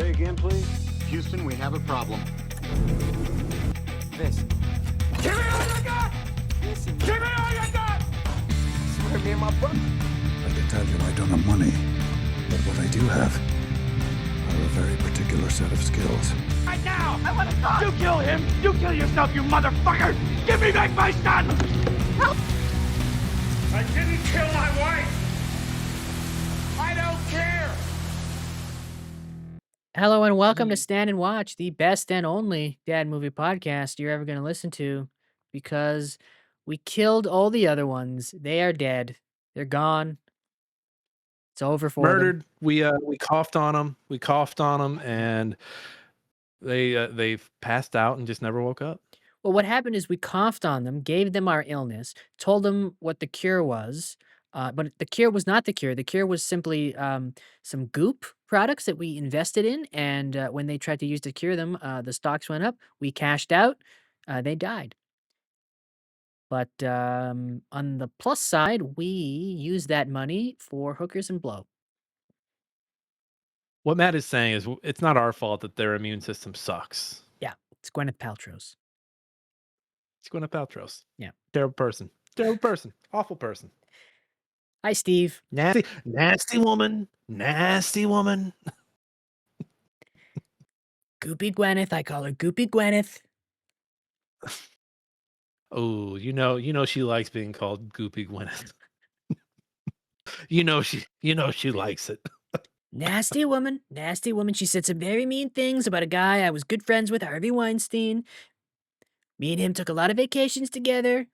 Say again, please. Houston, we have a problem. This. Give me all you got! Listen, Give me all you got! swear me and my brother. I can tell you I don't have money, but what I do have are a very particular set of skills. Right now! I want to talk! You kill him! You kill yourself, you motherfucker! Give me back my son! Help! I didn't kill my wife! I don't care! Hello and welcome to Stand and Watch, the best and only dad movie podcast you're ever going to listen to, because we killed all the other ones. They are dead. They're gone. It's over for them. Murdered. We coughed on them. And they've passed out and just never woke up. Well, what happened is we coughed on them, gave them our illness, told them what the cure was, but the cure was not the cure. The cure was simply some goop products that we invested in, and when they tried to use to cure them, the stocks went up. We cashed out. They died. But on the plus side, we used that money for hookers and blow. What Matt is saying is it's not our fault that their immune system sucks. Yeah, it's Gwyneth Paltrow's. It's Gwyneth Paltrow's. Yeah. Terrible person. Terrible person. Awful person. Hi, Steve. Nasty woman. Nasty woman. Goopy Gwyneth. I call her Goopy Gwyneth. Oh, you know she likes being called Goopy Gwyneth. you know she likes it. Nasty woman. Nasty woman. She said some very mean things about a guy I was good friends with, Harvey Weinstein. Me and him took a lot of vacations together.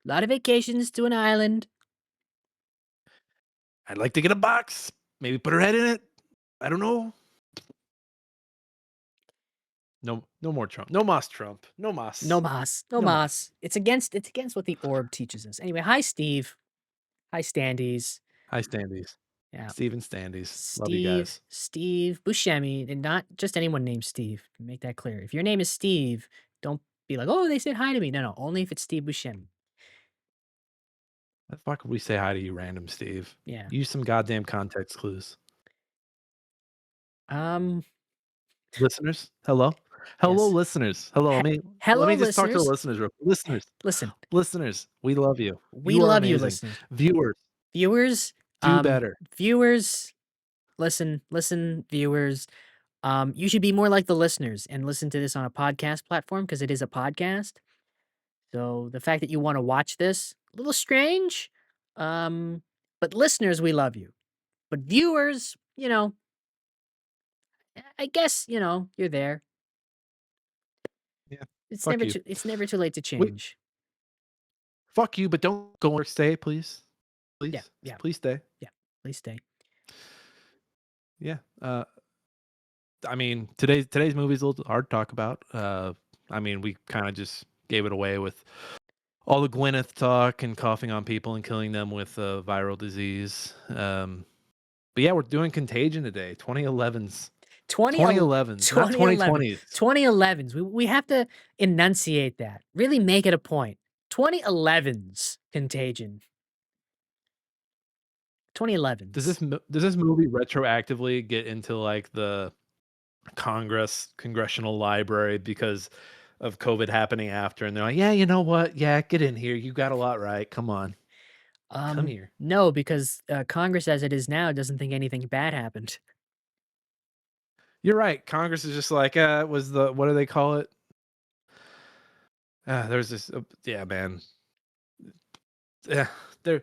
A lot of vacations to an island. I'd like to get a box. Maybe put her head in it. I don't know. No more Trump. No mas Trump. No mas. No mas. No mas. It's against what the orb teaches us. Anyway, hi, Steve. Hi, Standees. Hi, Standees. Yeah. Steve and Standees. Love you guys. Steve Buscemi, and not just anyone named Steve. Make that clear. If your name is Steve, don't be like, oh, they said hi to me. No, only if it's Steve Buscemi. The fuck would we say hi to you, random Steve? Yeah. Use some goddamn context clues. Listeners, hello, Yes. listeners, hello. Let me just talk to the listeners. Listeners, we love you. We You are love you, amazing. listeners. Viewers, Do better. Viewers, listen, viewers. You should be more like the listeners and listen to this on a podcast platform because it is a podcast. So the fact that you want to watch this, a little strange. But listeners, we love you. But viewers, I guess, you're there. Yeah. It's Fuck never you. it's never too late to change. Fuck you, but don't go or stay, please. Please, Yeah. please stay. Please stay. Yeah. I mean, today's movie's a little hard to talk about. I mean, we kind of just gave it away with all the Gwyneth talk and coughing on people and killing them with viral disease. But yeah, we're doing Contagion today. 2011's. 2011's, not 2020's. 2011's. We have to enunciate that. Really make it a point. 2011's Contagion. 2011. Does this movie retroactively get into like the congressional library because of COVID happening after, and they're like, yeah, you know what? Yeah, get in here. You got a lot right. Come on. Come here. No, because Congress, as it is now, doesn't think anything bad happened. You're right. Congress is just like, what do they call it? There's this, yeah, man. Yeah,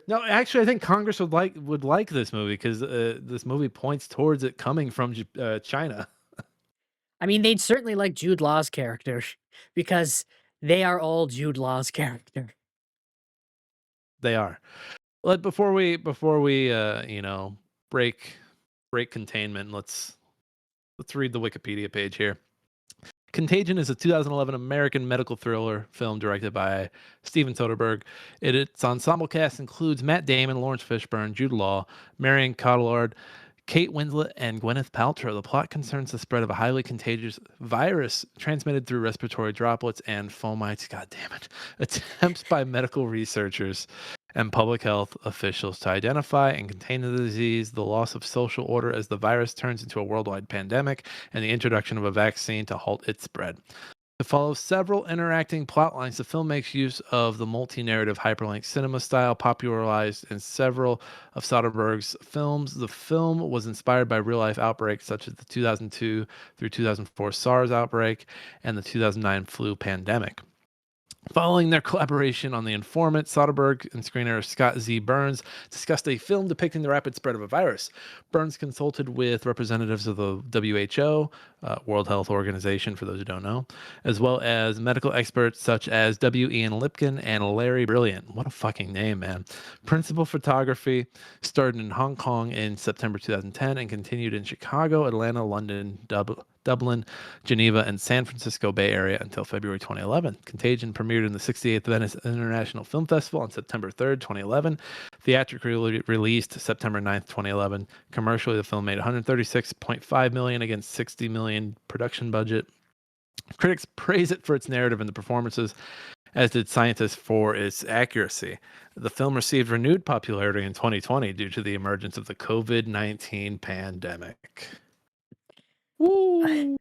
no. Actually, I think Congress would like this movie because this movie points towards it coming from China. I mean, they'd certainly like Jude Law's character because they are all Jude Law's character. They are. But before we break containment, let's read the Wikipedia page here. Contagion is a 2011 American medical thriller film directed by Steven Soderbergh. Its ensemble cast includes Matt Damon, Lawrence Fishburne, Jude Law, Marion Cotillard, Kate Winslet, and Gwyneth Paltrow. The plot concerns the spread of a highly contagious virus transmitted through respiratory droplets and fomites. God damn it! Attempts by medical researchers and public health officials to identify and contain the disease, the loss of social order as the virus turns into a worldwide pandemic, and the introduction of a vaccine to halt its spread. To follow several interacting plot lines, the film makes use of the multi-narrative hyperlink cinema style popularized in several of Soderbergh's films. The film was inspired by real-life outbreaks such as the 2002 through 2004 SARS outbreak and the 2009 flu pandemic. Following their collaboration on The Informant, Soderbergh and screenwriter Scott Z. Burns discussed a film depicting the rapid spread of a virus. Burns consulted with representatives of the WHO, World Health Organization, for those who don't know, as well as medical experts such as W. Ian Lipkin and Larry Brilliant. What a fucking name, man. Principal photography started in Hong Kong in September 2010 and continued in Chicago, Atlanta, London, Dublin, Geneva, and San Francisco Bay Area until February 2011. Contagion premiered in the 68th Venice International Film Festival on September 3rd, 2011. Theatrically released September 9th, 2011. Commercially, the film made $136.5 million against $60 million production budget. Critics praise it for its narrative and the performances, as did scientists for its accuracy. The film received renewed popularity in 2020 due to the emergence of the COVID-19 pandemic. Woo!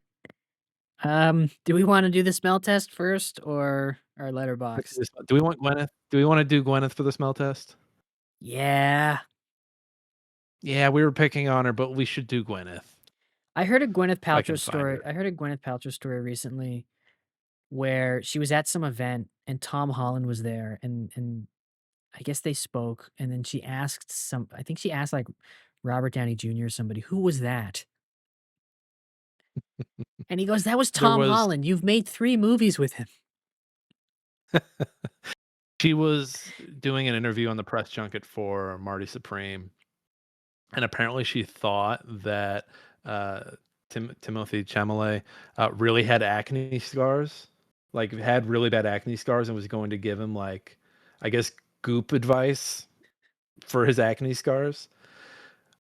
Do we want to do the smell test first or our letterbox? Do we want Gwyneth? Do we want to do Gwyneth for the smell test? Yeah. Yeah, we were picking on her, but we should do Gwyneth. I heard a Gwyneth I can Paltrow find story. her. I heard a Gwyneth Paltrow story recently where she was at some event and Tom Holland was there and I guess they spoke and then she asked I think she asked like Robert Downey Jr. or somebody, "Who was that?" And he goes, "That was There Tom was Holland. You've made 3 movies with him." She was doing an interview on the press junket for Marty Supreme, and apparently she thought that uh, Timothy Chalamet really had acne scars, like had really bad acne scars, and was going to give him like, I guess, goop advice for his acne scars.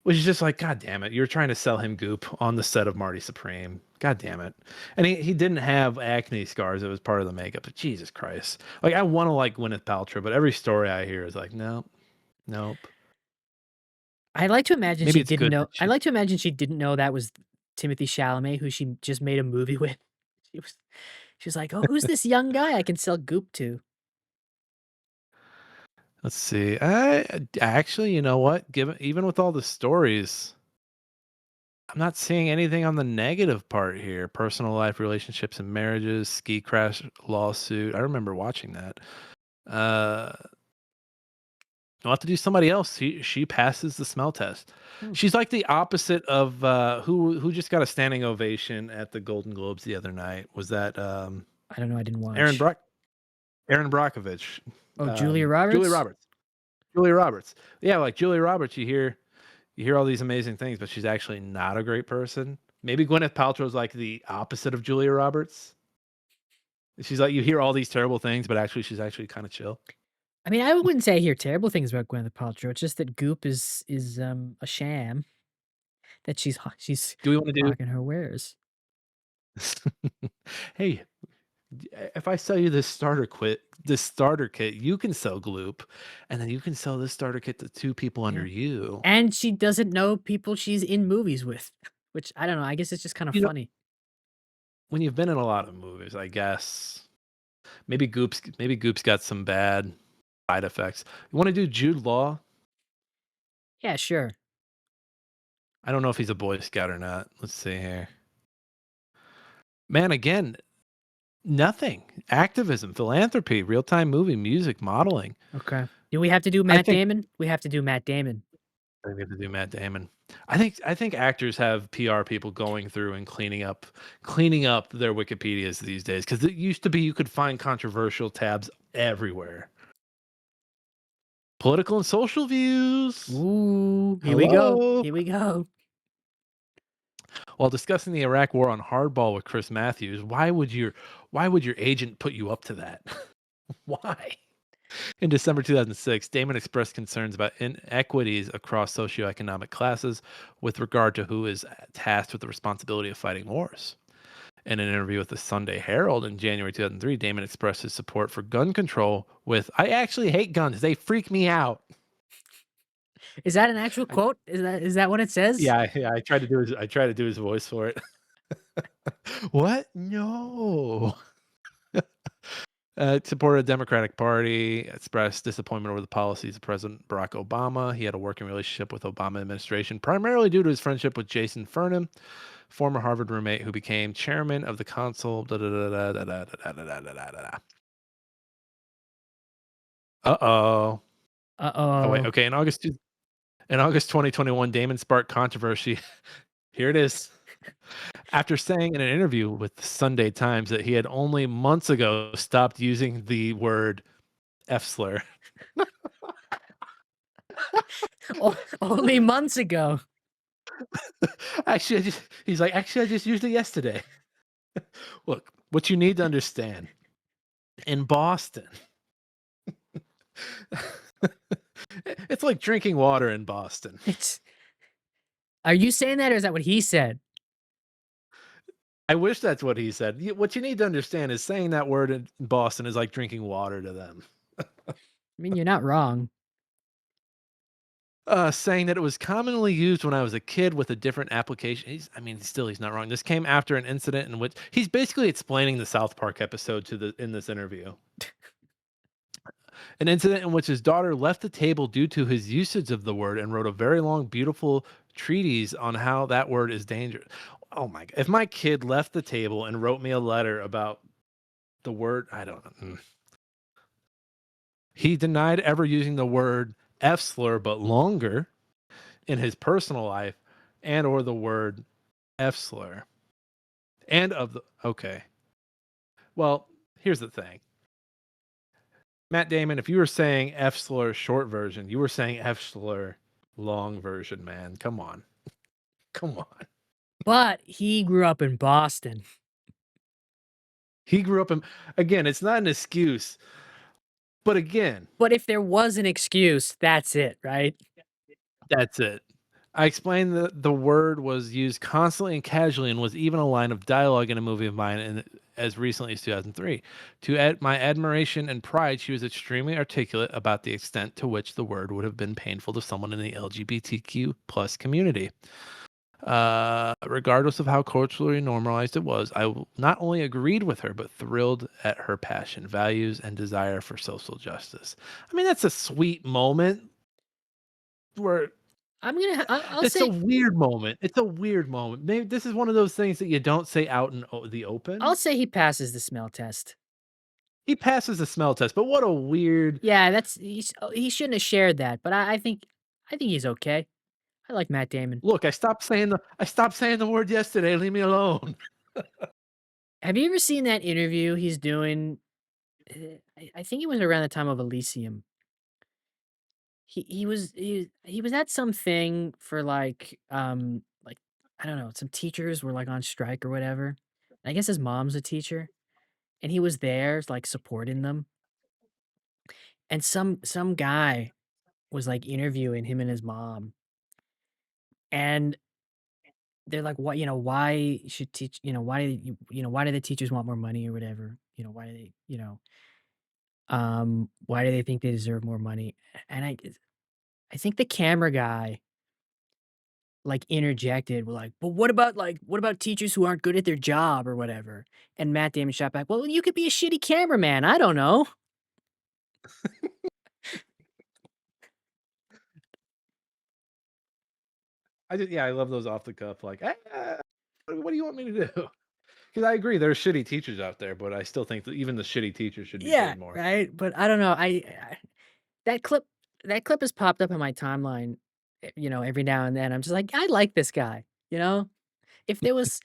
Which is just like, God damn it, you're trying to sell him goop on the set of Marty Supreme. God damn it. And he didn't have acne scars. It was part of the makeup. But Jesus Christ. Like, I want to like Gwyneth Paltrow, but every story I hear is like, nope, nope. I like to imagine Maybe she it's didn't good know. that I she, like to imagine she didn't know that was Timothy Chalamet, who she just made a movie with. She was, she was like, "Oh, who's this young guy I can sell goop to?" let's see. I actually, you know what? Given even with all the stories, I'm not seeing anything on the negative part here. Personal life, relationships and marriages, ski crash lawsuit. I remember watching that. Uh I'll have to do somebody else. She passes the smell test. Hmm. She's like the opposite of who just got a standing ovation at the Golden Globes the other night. Was that I don't know. I didn't Aaron watch. Brock Aaron Brockovich? Oh, Julia Julia Roberts. Roberts. Julia Roberts. Yeah, like Julia Roberts, you hear all these amazing things, but she's actually not a great person. Maybe Gwyneth Paltrow's like the opposite of Julia Roberts. She's like, you hear all these terrible things, but actually she's actually kind of chill. I mean, I wouldn't say I hear terrible things about Gwyneth Paltrow. It's just that Goop is a sham. That she's Do we want to do hawking her wares. Hey, if I sell you this starter kit, you can sell Gloop, and then you can sell this starter kit to 2 people under Yeah. you. And she doesn't know people she's in movies with, which I don't know. I guess it's just kind of You know, funny. when you've been in a lot of movies, I guess maybe Goop's got some bad side effects. You want to do Jude Law? Yeah, sure. I don't know if he's a Boy Scout or not. Let's see here. Man, again, nothing. Activism, philanthropy, real-time movie, music, modeling. Okay. Do we have to do I Matt think Damon? We have to do Matt Damon. I think we have to do Matt Damon. I think actors have PR people going through and cleaning up their Wikipedias these days, because it used to be you could find controversial tabs everywhere. Political and social views. Ooh, here we go. Hello. Here we go. While discussing the Iraq War on Hardball with Chris Matthews, why would your agent put you up to that? Why? In December 2006, Damon expressed concerns about inequities across socioeconomic classes with regard to who is tasked with the responsibility of fighting wars. In an interview with the Sunday Herald in January 2003, Damon expressed his support for gun control with, "I actually hate guns. They freak me out." Is that an actual I, quote? Is that what it says? yeah, I tried to do his voice for it. What? No. Supported the Democratic Party, expressed disappointment over the policies of President Barack Obama. He had a working relationship with Obama administration, primarily due to his friendship with Jason Furman, former Harvard roommate who became chairman of the council. Uh-oh. Oh, wait. Uh-oh. Okay. In August 2021, Damon sparked controversy. Here it is. After saying in an interview with the Sunday Times that he had only months ago stopped using the word F slur. Only months ago. Actually, he's like, actually, I just used it yesterday. Look, what you need to understand in Boston, it's like drinking water in Boston. It's Are you saying that or is that what he said? I wish that's what he said. What you need to understand is saying that word in Boston is like drinking water to them. I mean, you're not wrong. Saying that it was commonly used when I was a kid with a different application. He's not wrong. This came after an incident in which he's basically explaining the South Park episode in this interview. An incident in which his daughter left the table due to his usage of the word and wrote a very long, beautiful treatise on how that word is dangerous. Oh my God. If my kid left the table and wrote me a letter about the word, I don't know. He denied ever using the word F slur, but longer in his personal life and or the word F slur. Okay. Well, here's the thing. Matt Damon, if you were saying F slur short version, you were saying F slur long version, man. Come on. Come on. But he grew up in Boston. He grew up in, again, it's not an excuse. But again, But if there was an excuse, that's it, right? that's it. I explained that the word was used constantly and casually and was even a line of dialogue in a movie of mine as recently as 2003. To add my admiration and pride, she was extremely articulate about the extent to which the word would have been painful to someone in the LGBTQ plus community. Regardless of how culturally normalized it was, not only agreed with her, but thrilled at her passion, values, and desire for social justice. I mean, that's a sweet moment where I'll it's a say weird moment. It's a weird moment. Maybe this is one of those things that you don't say out in the I'll open. say he passes the smell test. He passes the smell test, but what a weird. Yeah, he shouldn't have shared that, but I think he's okay. I like Matt Damon. Look, I stopped saying the word yesterday. Leave me alone. Have you ever seen that interview he's doing? I think it was around the time of Elysium. He was at something for like I don't know, some teachers were like on strike or whatever. I guess his mom's a teacher, and he was there like supporting them. And some guy was like interviewing him and his mom, and they're like, "What? Why should teach? Why do the teachers want more money or whatever? Why do they? Why do they think they deserve more money?" And I think the camera guy like interjected, with like, "But what about teachers who aren't good at their job or whatever?" And Matt Damon shot back, "Well, you could be a shitty cameraman. I don't know." I love those off the cuff. Like, what do you want me to do? Because I agree, there are shitty teachers out there, but I still think that even the shitty teachers should be Yeah, paid more. right. But I don't know. That clip that clip has popped up on my timeline, every now and then. I'm just like, I like this guy. If there was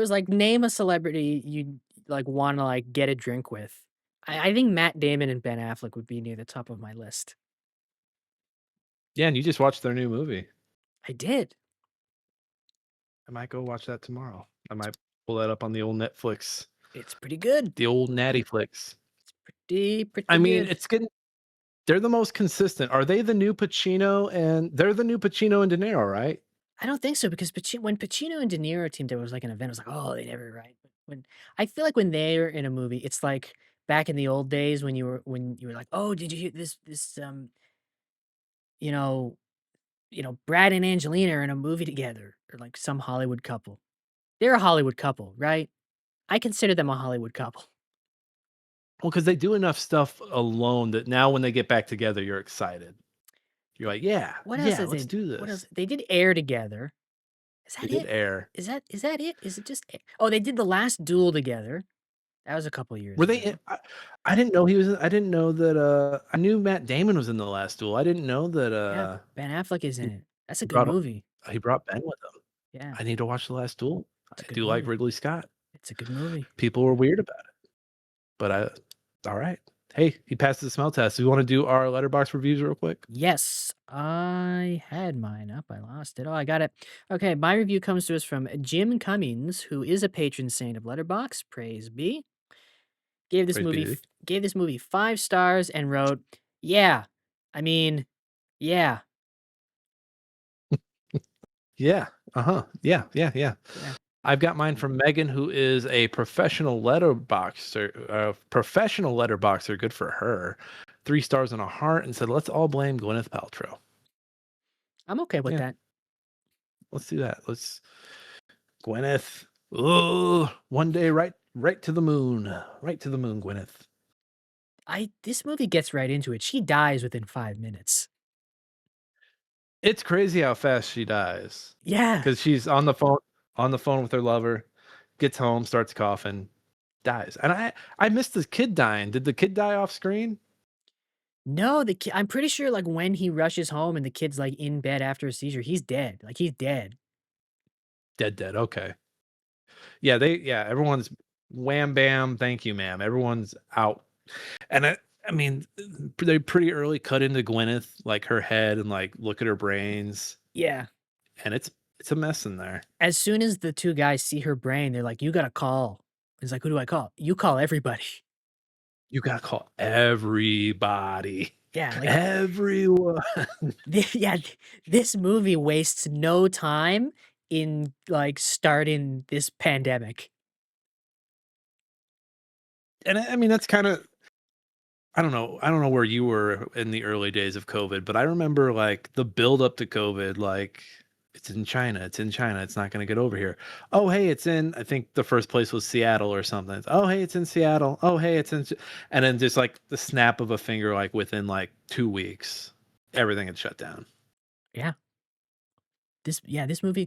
like name a celebrity you'd like want to like get a drink with, I think Matt Damon and Ben Affleck would be near the top of my list. Yeah, and you just watched their new movie. I did. I might go watch that tomorrow. I might pull that up on the old Netflix, It's pretty good. the old Natty Flicks. Pretty I mean, good. it's good. They're the most consistent. Are they the new Pacino they're the new Pacino and De Niro, right? I don't think so because when Pacino and De Niro teamed, there was like an event. It was like, oh, they never right. When I feel like when they're in a movie, it's like back in the old days when you were like, "Oh, did you hear this, you know Brad and Angelina are in a movie together," or like some Hollywood couple. They're a Hollywood couple, right? I consider them a Hollywood couple. Well, because they do enough stuff alone that now when they get back together, you're excited. You're like, yeah, What else yeah, is let's they do what else this. they did Air together. Is They that did it? Air. Is that it? Is it just Oh, they did The Last Duel together. That was a couple years Were they in ago. I didn't know he was I didn't know that, I knew Matt Damon was in The Last Duel. I didn't know that, Yeah, Ben Affleck is in he it. That's a he good brought movie. he brought Ben with him. Yeah, I need to watch The Last Duel. it's I a good do like movie. Ridley Scott. It's a good movie. People were weird about it, but alright. Hey, he passed the smell test. We wanna do our letterbox reviews real quick? Yes, I had mine up. I lost it. Oh, I got it. Okay, my review comes to us from Jim Cummings, who is a patron saint of Letterbox. Praise be. Gave this Praise be movie to thee. gave this movie 5 stars and wrote, "Yeah, I mean, yeah, Yeah, uh-huh. Yeah, yeah, yeah. yeah." I've got mine from Megan, who is a professional letterboxer. Professional letterboxer, good for her. 3 stars and a heart, and said, "Let's all blame Gwyneth Paltrow." I'm okay with Yeah, that. let's do that. Let's Gwyneth. Oh, one day, right to the moon, right to the moon, Gwyneth. This movie gets right into it. She dies within 5 minutes. It's crazy how fast she dies Yeah. because she's on the phone with her lover, gets home, starts coughing, dies. And I missed the kid dying. Did the kid die off screen? No, the kid I'm pretty sure, like, when he rushes home and the kid's, like, in bed after a seizure, he's dead. Like, he's dead. Dead, dead. Okay. Yeah, everyone's wham bam, thank you, ma'am. Everyone's out. And I mean, they pretty early cut into Gwyneth, like her head and like look at her brains, Yeah. and it's a mess in there. As soon as the 2 guys see her brain, they're like, "You gotta call." He's like, "Who do I call?" "You call everybody." You gotta call everybody. Yeah, like, Everyone. yeah, this movie wastes no time in, like, starting this pandemic. And I mean, that's kind of I don't know where you were in the early days of COVID, but I remember like the build up to COVID, like it's in China, it's in China, it's not going to get over here. Oh, hey, it's in, I think the first place was Seattle or something. Oh, hey, it's in Seattle. Oh, hey, and then just like the snap of a finger, like within like 2 weeks, everything had shut down. Yeah. This movie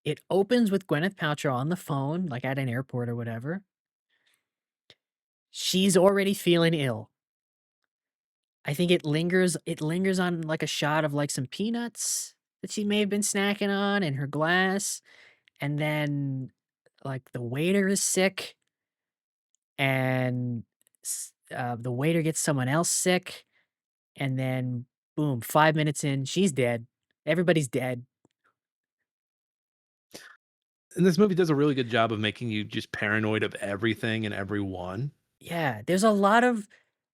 it opens with Gwyneth Paltrow on the phone, like, at an airport or whatever. She's already feeling ill. I think it lingers on, like, a shot of, like, some peanuts that she may have been snacking on in her glass, and then, like, the waiter is sick, and the waiter gets someone else sick, and then boom, 5 minutes in, she's dead. Everybody's dead. And this movie does a really good job of making you just paranoid of everything and everyone. Yeah, there's a lot of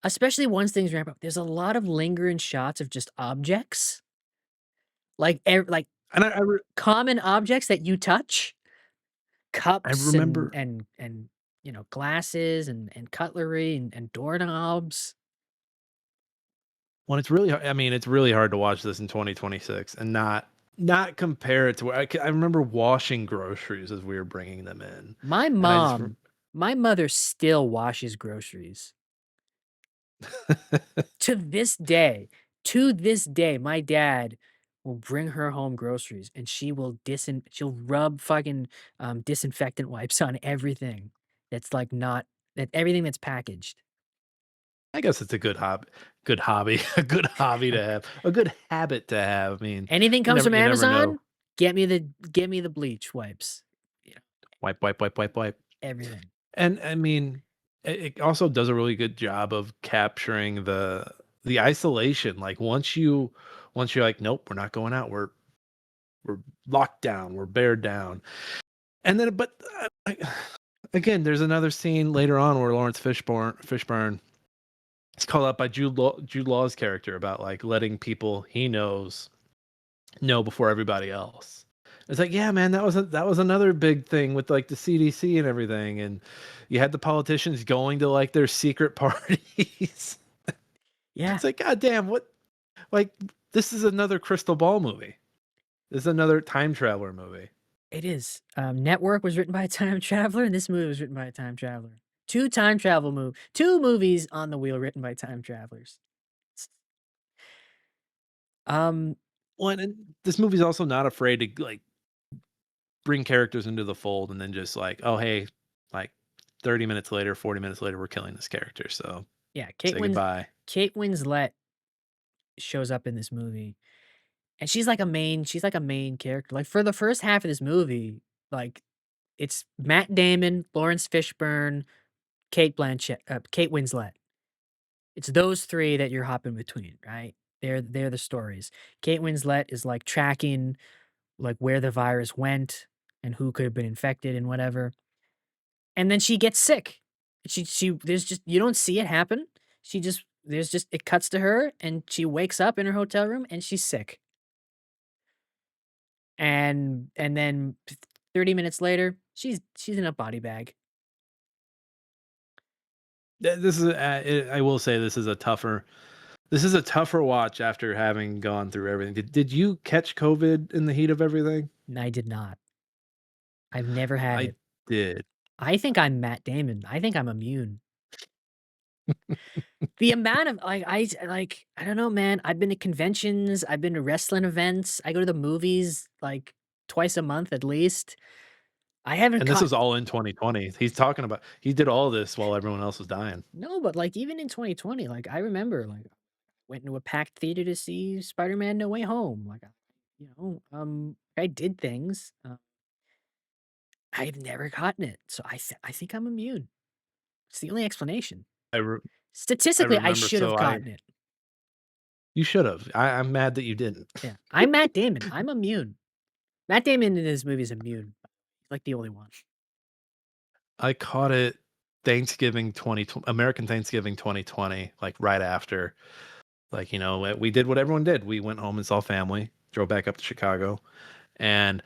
especially once things ramp up, there's a lot of lingering shots of just objects, like And common objects that you touch, I cups and remember glasses and cutlery and doorknobs. when it's really I mean, it's really hard to watch this in 2026 and not compare it to where I remember washing groceries as we were bringing them in, My and I just mom my mother still washes groceries. To to this day, my dad will bring her home groceries and she'll rub fucking, disinfectant wipes on everything that's, like, not that everything that's packaged. I guess it's a good hobby, a good hobby to have, a good habit to have. I mean, Anything comes from you never know. Amazon, get me the bleach wipes. Yeah, Wipe, wipe, wipe, wipe, wipe. everything. And I mean, it also does a really good job of capturing the isolation. Like once you're like, nope, we're not going out. We're locked down. We're bared down. And then, but again, there's another scene later on where Lawrence Fishburne is called out by Jude Law's character about like letting people he knows know before everybody else. It's like, yeah, man, that was another big thing with like the CDC and everything, and you had the politicians going to like their secret parties. Yeah, It's like, god damn, what like this is another crystal ball movie. This is another time traveler movie. it is. Network was written by a time traveler, and this movie was written by a time traveler. 2 movies on the wheel written by time travelers. Um, Well, and this movie's also not afraid to like bring characters into the fold and then just like, oh hey, like 30 minutes later, 40 minutes later, we're killing this character. So yeah, say goodbye. Kate Winslet shows up in this movie, and she's like a main character. Like, for the first half of this movie, like, it's Matt Damon, Lawrence Fishburne, Kate Winslet. It's those 3 that you're hopping between, right? They're the stories. Kate Winslet is, like, tracking, like, where the virus went and who could have been infected and whatever, and then she gets sick. She there's just you don't see it happen. She just there's just it cuts to her, and she wakes up in her hotel room, and she's sick. And then 30 minutes later, she's in a body bag. This is I will say this is a tougher watch after having gone through everything. Did you catch COVID in the heat of everything? And I did not. I've never had I it. did. I think I'm Matt Damon. I think I'm immune. The amount of I don't know, man. I've been to conventions, I've been to wrestling events, I go to the movies like twice a month at least. I haven't And this caught was all in 2020. He's talking about he did all this while everyone else was dying. no, but like even in 2020, like I remember like went into a packed theater to see Spider-Man No Way Home. Like I did things. I've never gotten it. So I think I'm immune. It's the only explanation. I re I Statistically, I remember, should so have I gotten it. you should have. I'm mad that you didn't. Yeah. I'm Matt Damon. I'm immune. Matt Damon in his movie is immune. He's like the only one. I caught it Thanksgiving 2020 American Thanksgiving 2020, like, right after. Like, you know, we did what everyone did. We went home and saw family, drove back up to Chicago, and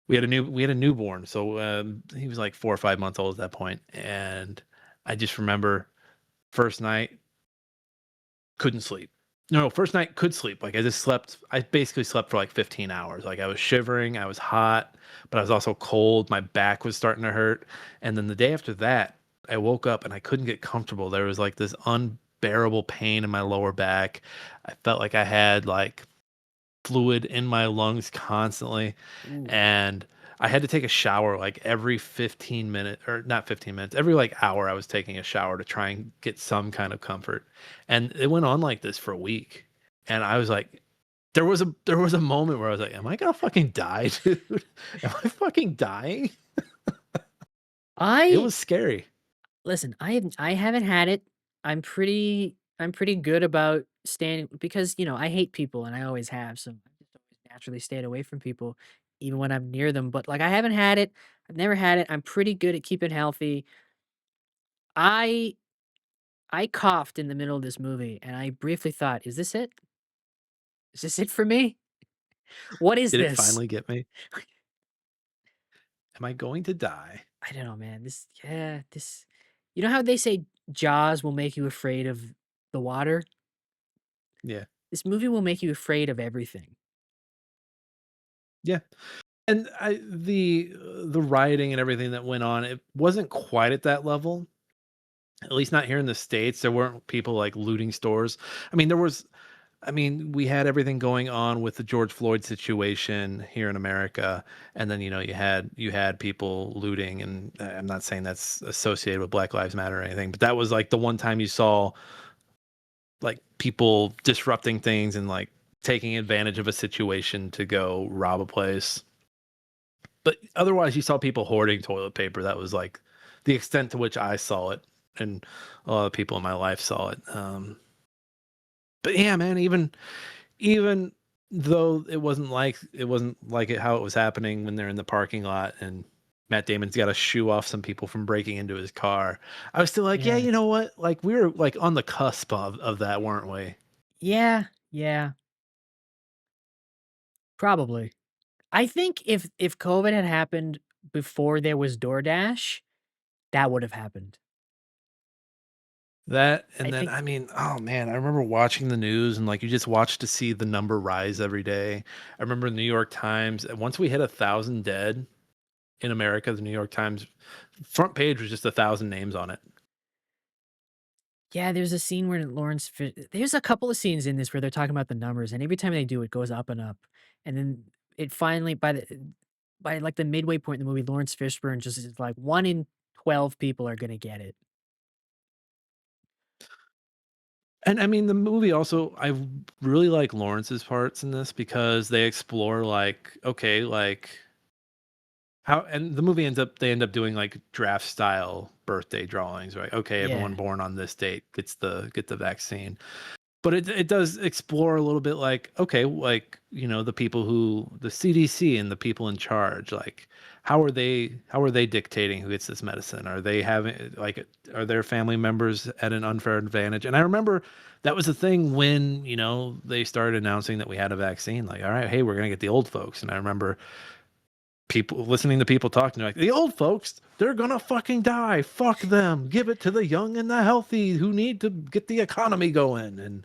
we had a newborn. So, he was, like, 4 or 5 months old at that point, and I just remember first night couldn't sleep. No, first night could sleep. Like I basically slept for like 15 hours. Like I was shivering, I was hot, but I was also cold. My back was starting to hurt. And then the day after that, I woke up and I couldn't get comfortable. There was like this unbearable pain in my lower back. I felt like I had like fluid in my lungs constantly, Ooh. and I had to take a shower like every 15 minutes, or not 15 minutes, every like hour I was taking a shower to try and get some kind of comfort. And it went on like this for a week. And I was like, there was a moment where I was like, am I gonna fucking die, dude? Am I fucking dying? It I was scary. listen, I haven't had it. I'm pretty good about staying because, I hate people and I always have, so I just always naturally stayed away from people even when I'm near them. But like I haven't had it. I've never had it. I'm pretty good at keeping healthy. I I coughed in the middle of this movie and I briefly thought, is this it? Is this it for me? What is Did it this? finally get me? Am I going to die? I don't know, man. This you know how they say Jaws will make you afraid of the water? Yeah. This movie will make you afraid of everything. Yeah. And the rioting and everything that went on, it wasn't quite at that level. At least not here in the States. There weren't people like looting stores. I mean, we had everything going on with the George Floyd situation here in America, and then you had people looting, and I'm not saying that's associated with Black Lives Matter or anything, but that was like the one time you saw like people disrupting things and like taking advantage of a situation to go rob a place. But otherwise, you saw people hoarding toilet paper. That was like the extent to which I saw it, and a lot of people in my life saw it. But yeah, man, even though it wasn't like it how it was happening when they're in the parking lot and Matt Damon's got to shoo off some people from breaking into his car. I was still like, yeah, Yeah. you know what? Like we were like on the cusp of that, weren't we? Yeah, yeah, probably. I think if COVID had happened before there was DoorDash, that would have happened. That I and then think I mean, oh man, I remember watching the news and like you just watch to see the number rise every day. I remember the New York Times, once we hit 1,000 dead in America, the New York Times front page was just 1,000 names on it. yeah, there's a scene where there's a couple of scenes in this where they're talking about the numbers, and every time they do, it goes up and up, and then it finally by like the midway point in the movie, Lawrence Fishburne just is like 1 in 12 people are gonna get it. And I mean, the movie also, really like Lawrence's parts in this because they explore like, okay, like how, and the movie they end up doing like draft style birthday drawings, right? Okay, everyone Yeah. born on this date gets the vaccine. But it does explore a little bit like, okay, like, the people the CDC and the people in charge, like, how are they dictating who gets this medicine? Are they having like are their family members at an unfair advantage? And I remember that was the thing when, they started announcing that we had a vaccine, like, all right, hey, we're gonna get the old folks. And I remember people listening to people talking, they're like, the old folks, they're gonna fucking die. Fuck them. Give it to the young and the healthy who need to get the economy going. And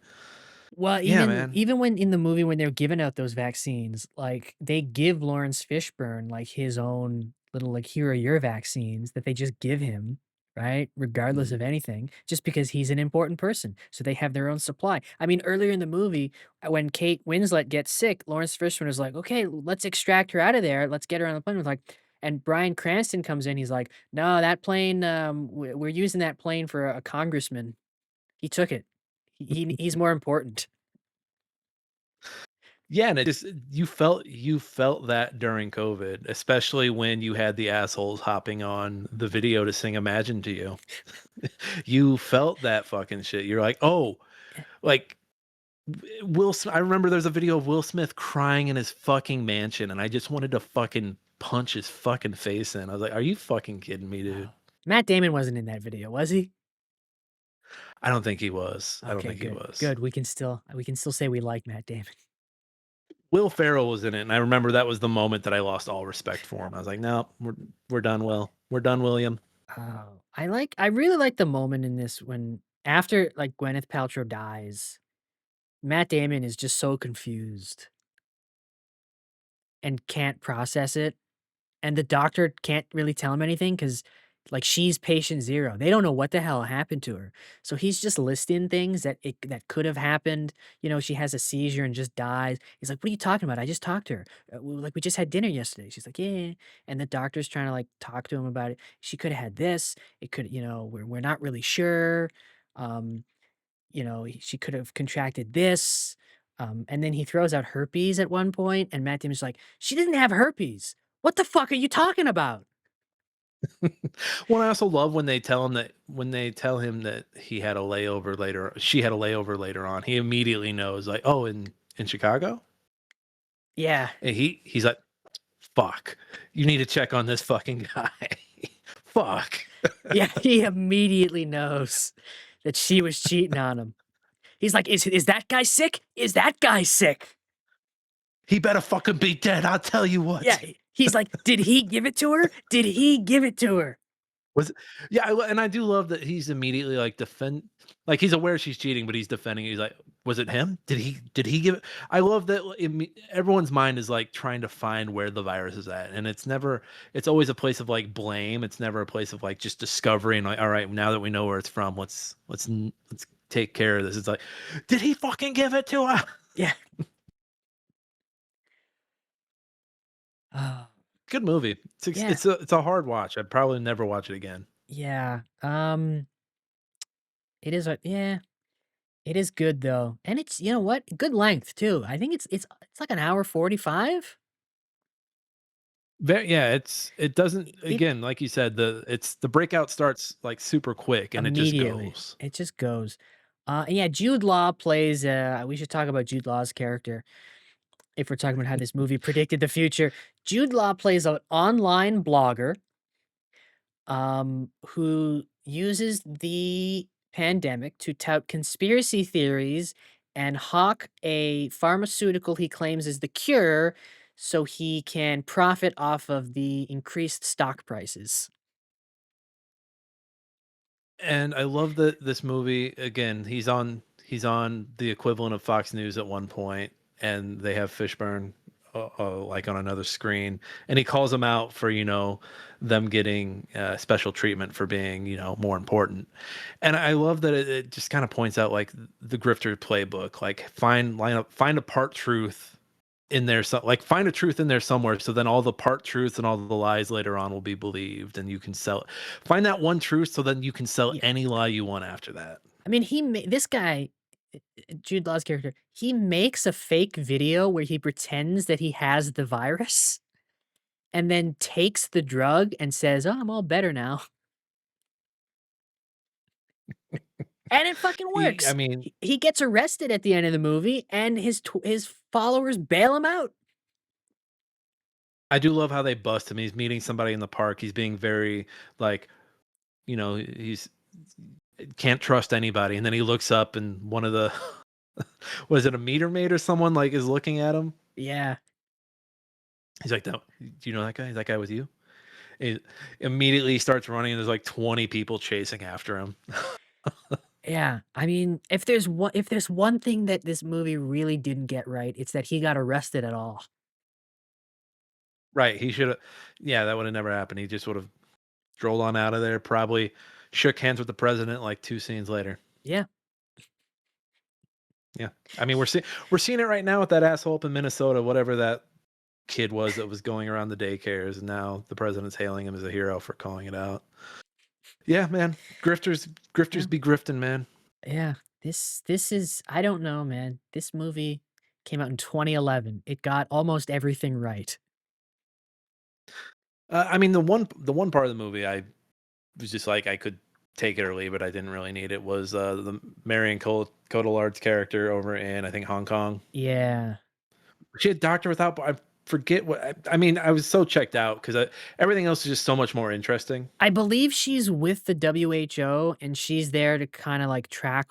Well, yeah, even man. even when in the movie when they're giving out those vaccines, like, they give Lawrence Fishburne, like, his own little, like, "Here are your vaccines," that they just give him, right? Regardless Mhm. of anything, just because he's an important person, so they have their own supply. I mean, earlier in the movie, when Kate Winslet gets sick, Lawrence Fishburne is like, "Okay, let's extract her out of there, let's get her on the plane," with, like and Bryan Cranston comes in, he's like, "No, that plane, we're using that plane for a congressman. He took it. He's more important." Yeah, and it just you felt that during COVID, especially when you had the assholes hopping on the video to sing Imagine to you. You felt that fucking shit. You're like, "Oh," like, I remember there's a video of Will Smith crying in his fucking mansion, and I just wanted to fucking punch his fucking face in. I was like, "Are you fucking kidding me, dude?" Oh. Matt Damon wasn't in that video, was he? I don't think he was. I don't Okay, think he good, was. good. We can still say we like Matt Damon. Will Ferrell was in it, and I remember that was the moment that I lost all respect for him. I was like, "No, we're done, Will. We're done, William." Oh, I really like the moment in this when after, like, Gwyneth Paltrow dies, Matt Damon is just so confused and can't process it. And the doctor can't really tell him anything because, like, she's patient 0. They don't know what the hell happened to her. So he's just listing things that could have happened. She has a seizure and just dies. He's like, "What are you talking about? I just talked to her. We just had dinner yesterday." She's like, "Yeah, yeah, yeah." And the doctor's trying to, like, talk to him about it. She could have had this. It could, we're not really sure. Um, she could have contracted this. And then he throws out herpes at one point, and Matt Damon's like, "She didn't have herpes. What the fuck are you talking about?" Well, I also love when they tell him that she had a layover later on, he immediately knows, like, "Oh, in Chicago?" Yeah. And he's like, "Fuck. You need to check on this fucking guy." Fuck. Yeah, he immediately knows that she was cheating on him. He's like, "Is that guy sick? Is that guy sick?" He better fucking be dead, I'll tell you Yeah, what. he's like, "Did he give it to her? Did he give it to her?" Was it Yeah, and I do love that he's immediately, like, like, he's aware she's cheating, but he's defending it. He's like, "Was it him? Did he give it?" I love that everyone's mind is, like, trying to find where the virus is at, and it's always a place of, like, blame. It's never a place of, like, just discovery and, like, "Alright, now that we know where it's from, let's take care of this." It's like, "Did he fucking give it to her?" Yeah. Oh, Good movie. yeah, It's a hard watch. I'd probably never watch it again. yeah. It is a yeah. It is good though, and it's you know what? Good length too. I think it's like an hour 45. Yeah, it doesn't, It again, like you said, the breakout starts like super quick and it just immediately. goes. It just goes. Yeah, Jude Law plays. We should talk about Jude Law's character if we're talking about how this movie predicted the future. Jude Law plays an online blogger who uses the pandemic to tout conspiracy theories and hawk a pharmaceutical he claims is the cure so he can profit off of the increased stock prices. And I love that this movie again, he's on the equivalent of Fox News at one point, and they have Fishburne like on another screen, and he calls them out for them getting special treatment for being more important. And I love that it just kind of points out like the grifter playbook, like find a part truth in there, so like find a truth in there somewhere, so then all the part truths and all the lies later on will be believed, and you can sell it. Find that one truth, so then you can sell Yeah. any lie you want after that. I mean, this guy, Jude Law's character, he makes a fake video where he pretends that he has the virus and then takes the drug and says, "Oh, I'm all better now." And it fucking I works. mean, He gets arrested at the end of the movie, and his followers bail him out. I do love how they bust him. He's meeting somebody in the park. He's being very like, he's can't trust anybody, and then he looks up, and one of the was it a meter maid or someone like is looking at him. Yeah, He's like, "No, do you know that guy? Is that guy with you?" He immediately starts running, and there's like 20 people chasing after him. yeah. I mean, if there's one thing that this movie really didn't get right, it's that he got arrested at all. Right, he shoulda yeah, that woulda never happened. He just would've strolled on out of there, probably shook hands with the president like 2 scenes later. Yeah, Yeah. I mean, we're seeing it right now with that asshole up in Minnesota, whatever that kid was that was going around the daycares, and now the president's hailing him as a hero for calling it out. Yeah, man. yeah, Grifters be grifting, man. yeah. This is I don't know, man. This movie came out in 2011. It got almost everything right. I mean, the one part of the movie I was just like, I could take it or leave it. I didn't really need it. Was the Marion Cotillard's character over in I think Hong Kong. Yeah. She had Doctor Without. I forget what. I mean, I was so checked out because everything else is just so much more interesting. I believe she's with the WHO, and she's there to kinda, like, track,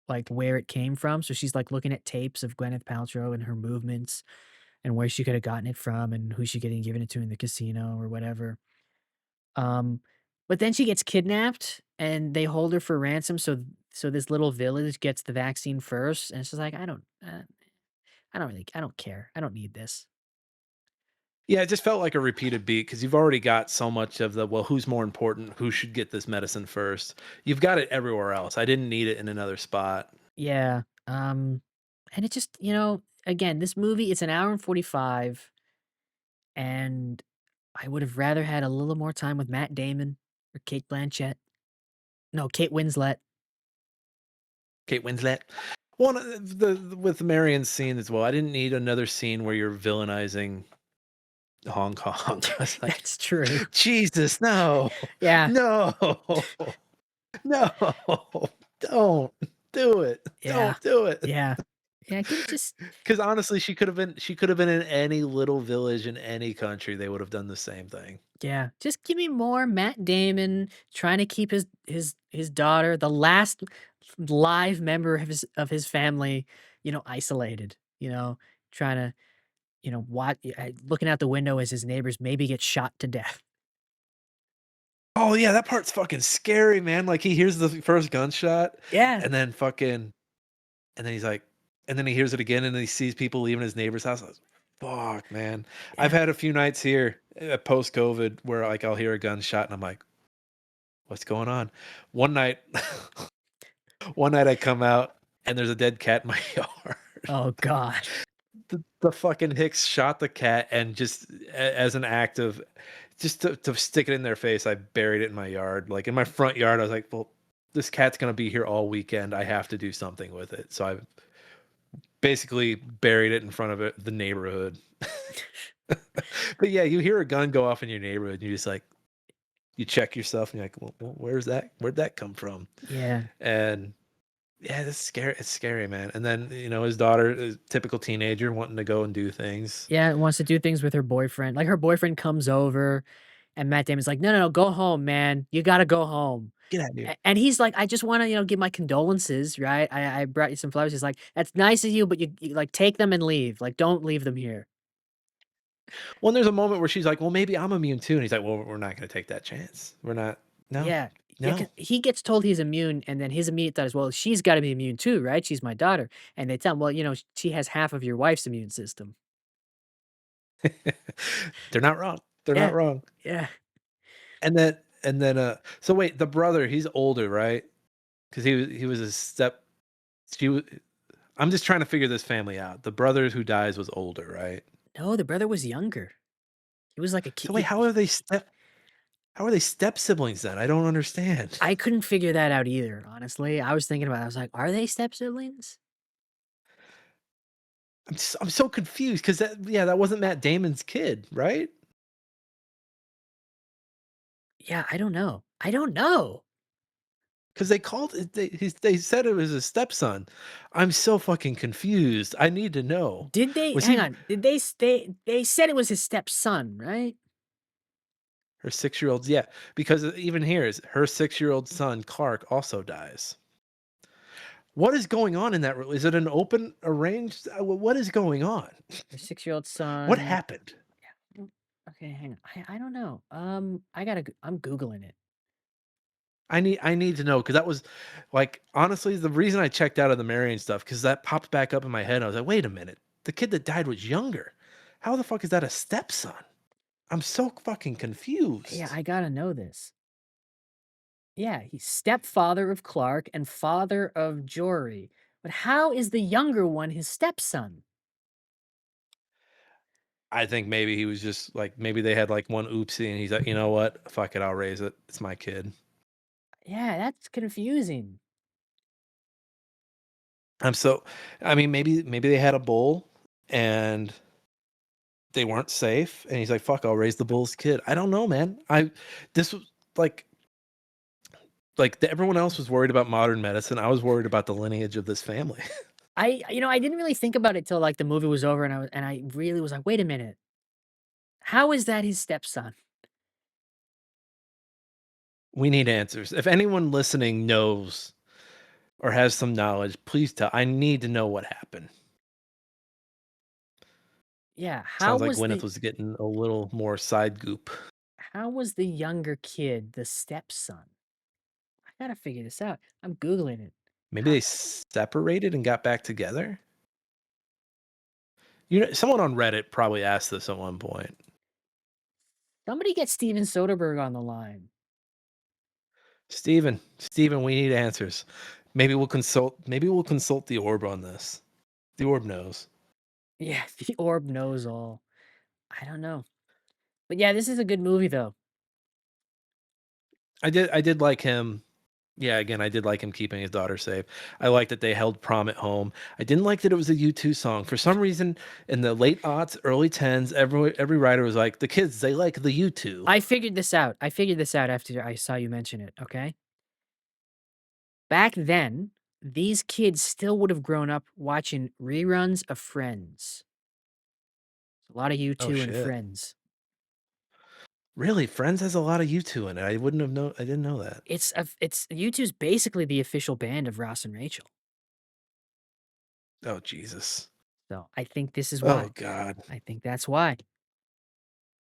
like, where it came from, so she's, like, looking at tapes of Gwyneth Paltrow and her movements and where she coulda gotten it from and who she coulda given it to in the casino or whatever. Um, but then she gets kidnapped, and they hold her for ransom, so this little village gets the vaccine first, and it's just like, I don't care. I don't need this. Yeah, it just felt like a repeated beat because you've already got so much of the well, who's more important? Who should get this medicine first? You've got it everywhere else. I didn't need it in another spot. Yeah, and it just again, this movie, it's an hour and 45, and I would have rather had a little more time with Matt Damon or Kate Blanchett. No, Kate Winslet. Kate Winslet. Well, with the Marion scene as well. I didn't need another scene where you're villainizing Hong Kong. I was like, That's true. Jesus, no, Yeah, no, no, don't do it. yeah, Don't do it. yeah. Yeah, give it just Because honestly, she could have been in any little village in any country. They would have done the same thing. yeah, just give me more Matt Damon trying to keep his daughter, the last live member of his family, isolated, trying to, looking out the window as his neighbors maybe get shot to death. Oh yeah, that part's fucking scary, man. Like he hears the first gunshot, Yeah, and then fucking, and then he's like, and then he hears it again, and then he sees people leaving his neighbor's house. I was, fuck, man. I've yeah, had a few nights here post COVID where like I'll hear a gunshot, and I'm like, what's going on? One night, one night I come out, and there's a dead cat in my yard. oh god. The fucking Hicks shot the cat, and just as an act of just to stick it in their face, I buried it in my yard, like in my front yard. I was like, well, this cat's gonna be here all weekend. I have to do something with it. So I basically buried it in front of the neighborhood. But yeah, you hear a gun go off in your neighborhood, and you just like you check yourself, and you're like, well, where's that? Where'd that come from? Yeah, And yeah, that's scary. It's scary, man. And then his daughter, is typical teenager, wanting to go and do things. yeah, wants to do things with her boyfriend, like, her boyfriend comes over, and Matt Damon's like, "No, no, no, go home, man. You gotta go home." Get out of here. And he's like, "I just wanna, give my condolences, right? I brought you some flowers." He's like, "That's nice of you, but you, like, take them and leave. Like, don't leave them here." When there's a moment where she's like, "Well, maybe I'm immune too," and he's like, "Well, we're not gonna take that chance. We're not. No, Yeah. Yeah, 'cause no." he gets told he's immune, and then his immediate thought is, "Well, she's gotta be immune too, right? She's my daughter." And they tell him, "Well, she has half of your wife's immune system." They're not wrong. They're not Yeah, wrong. yeah. So wait, the brother, he's older, right? Because he was a step. She was. I'm just trying to figure this family out. The brother who dies was older, right? No, the brother was younger. He was like a So wait, kid. how are they step siblings then? I don't understand. I couldn't figure that out either, honestly. I was thinking about it. I was like, "Are they step siblings?" I'm so confused because that wasn't Matt Damon's kid, right? Yeah, I don't know. I don't know. Because they called it they said it was his stepson. I'm so fucking confused. I need to know. Did they Was he hang on, did they said it was his stepson, right? her 6-year-old? Yeah, because even here is her 6-year-old son, Clark, also dies. What is going on in that is it an open arranged what is going on? Her 6-year-old What son. happened? Mm, okay, hang on. I don't know. I'm Googling it. I need to know because that was like honestly the reason I checked out of the marrying stuff because that popped back up in my head. I was like, wait a minute, the kid that died was younger. How the fuck is that a stepson? I'm so fucking Yeah, confused. I gotta know this. Yeah, he's stepfather of Clark and father of Jory. But how is the younger one his stepson? I think maybe he was just like maybe they had like one oopsie and he's like, you know what? Fuck it, I'll raise it. It's my kid. Yeah, that's confusing. I'm so I mean maybe they had a bull and they weren't safe and he's like, fuck, I'll raise the bull's kid. I don't know, man. This was like everyone else was worried about modern medicine. I was worried about the lineage of this family. I didn't really think about it till like the movie was over, and I really was like, wait a minute, how is that his stepson? We need answers. If anyone listening knows or has some knowledge, please tell. I need to know what happened. Yeah, Sounds like Gwyneth was getting a little more side goop. how was the younger kid the stepson? I gotta figure this out. I'm googling it. Maybe How, they separated and got back together. Someone on Reddit probably asked this at one point. somebody get Steven Soderbergh on the line. Steven, we need answers. Maybe we'll consult the orb on this. The orb knows. Yeah, the orb knows all. I don't know, but yeah, this is a good movie though. I did like him. Yeah, again, I did like him keeping his daughter safe. I like that they held prom at home. I didn't like that it was a U2 song. For some reason, in the late aughts, early tens, every writer was like, the kids, they like the U2. I figured this out. I figured this out after I saw you mention it. Okay, back then, these kids still would have grown up watching reruns of Friends. A lot of Oh U2 and shit. Friends. Really? Friends has a lot of U2 in it. I didn't know that. It's U2's basically the official band of Ross and Rachel. Oh Jesus. So I think this is Oh why. God. I think that's why.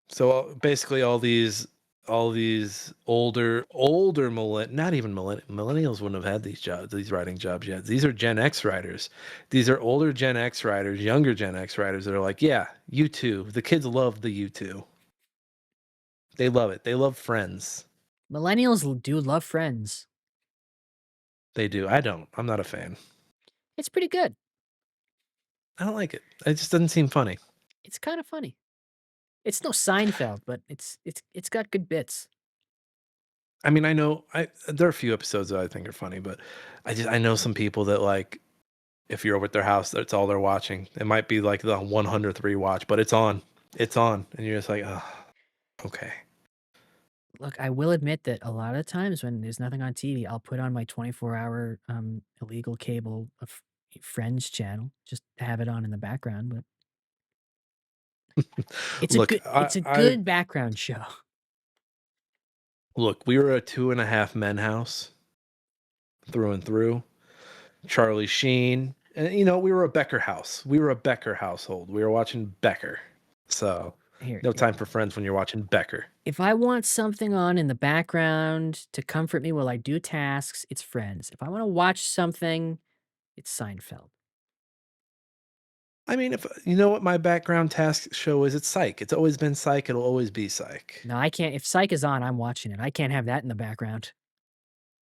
So basically all these older not even millennials wouldn't have had these writing jobs yet. These are Gen X writers. These are older Gen X writers, younger Gen X writers that are like, yeah, U2. The kids love the U2. They love it. They love Friends. Millennials do love Friends. They do. I don't. I'm not a fan. It's pretty good. I don't like it. It just doesn't seem funny. It's kind of funny. It's no Seinfeld, but it's got good bits. I mean, I know there are a few episodes that I think are funny, but I know some people that like if you're over at their house, that's all they're watching. It might be like the 100th rewatch, but it's on. It's on, and you're just like, oh, okay. Look, I will admit that a lot of times when there's nothing on TV, I'll put on my 24-hour illegal cable of Friends channel just to have it on in the background, but Look, it's a good background show. look. We were a 2.5 men house through and through. Charlie Sheen, and we were a Becker house. We were a Becker household. We were watching Becker, so Here, No time for friends when you're watching Becker. if I want something on in the background to comfort me while I do tasks, it's Friends. If I wanna watch something, it's Seinfeld. I mean, if you know what my background task show is, it's Psych. It's always been Psych. It'll always be Psych. No, I can't if Psych is on, I'm watching it. I can't have that in the background.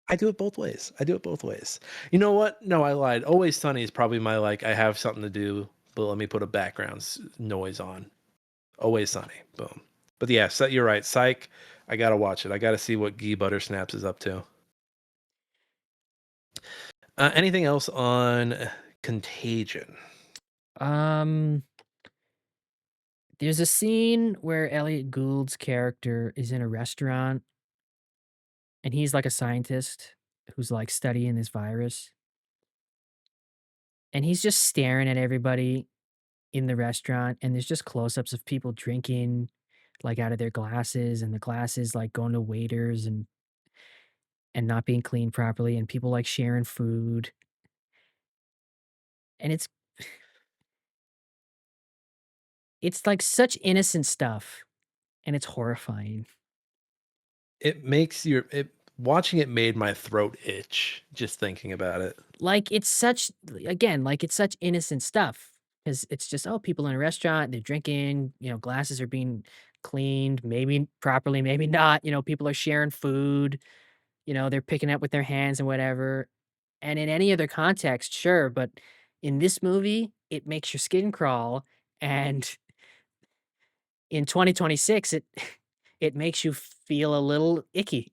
I do it both ways. I do it both ways. You know what? No, I lied. Always Sunny is probably my like. I have something to do, but let me put a background noise on. Always Sunny. Boom. But yeah, so you're right. Psych. I gotta watch it. I gotta see what Guy Buttersnaps is up to. Anything else on Contagion? Um, there's a scene where Elliot Gould's character is in a restaurant, and he's like a scientist who's, like, studying this virus, and he's just staring at everybody in the restaurant, and there's just close-ups of people drinking, like, out of their glasses, and the glasses, like, going to waiters and not being cleaned properly, and people, like, sharing food, and it's, like, such innocent stuff, and it's horrifying. It makes your it watching it made my throat itch just thinking about it. Like, it's such again, like, it's such innocent stuff because it's just, oh, people in a restaurant, they're drinking, glasses are being cleaned, maybe properly, maybe not, people are sharing food, they're picking up with their hands and whatever, and in any other context, sure, but in this movie, it makes your skin crawl, and in 2026, it makes you feel a little icky.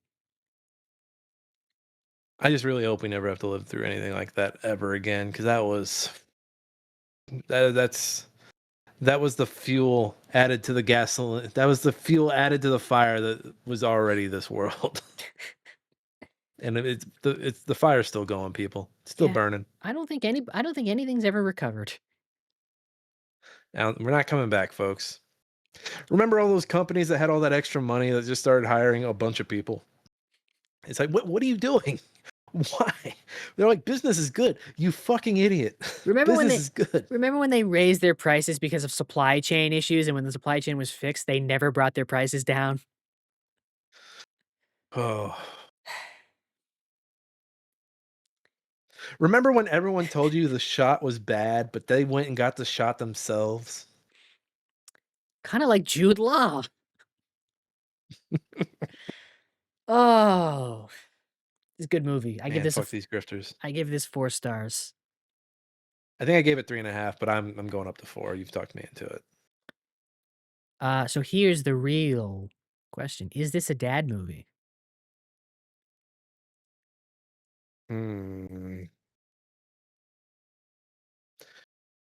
I just really hope we never have to live through anything like that ever again because that's that was the fuel added to the gasoline. That was the fuel added to the fire that was already this world. And it's the fire's still going, people. It's still Yeah. burning. I don't think anything's ever recovered. Now we're not coming back, folks. Remember all those companies that had all that extra money that just started hiring a bunch of people? It's like, what are you doing? Why? They're like, business is good. You fucking idiot. Remember when Business they is good. remember when they raised their prices because of supply chain issues, and when the supply chain was fixed, they never brought their prices down? Oh. Remember when everyone told you the shot was bad, but they went and got the shot themselves? Kinda like Jude Law. Oh, it's a good movie. Man, fuck these grifters. I give this 4 stars. I think I gave it 3.5, but I'm going up to 4. You've talked me into it. So here's the real question. Is this a dad movie? Hmm.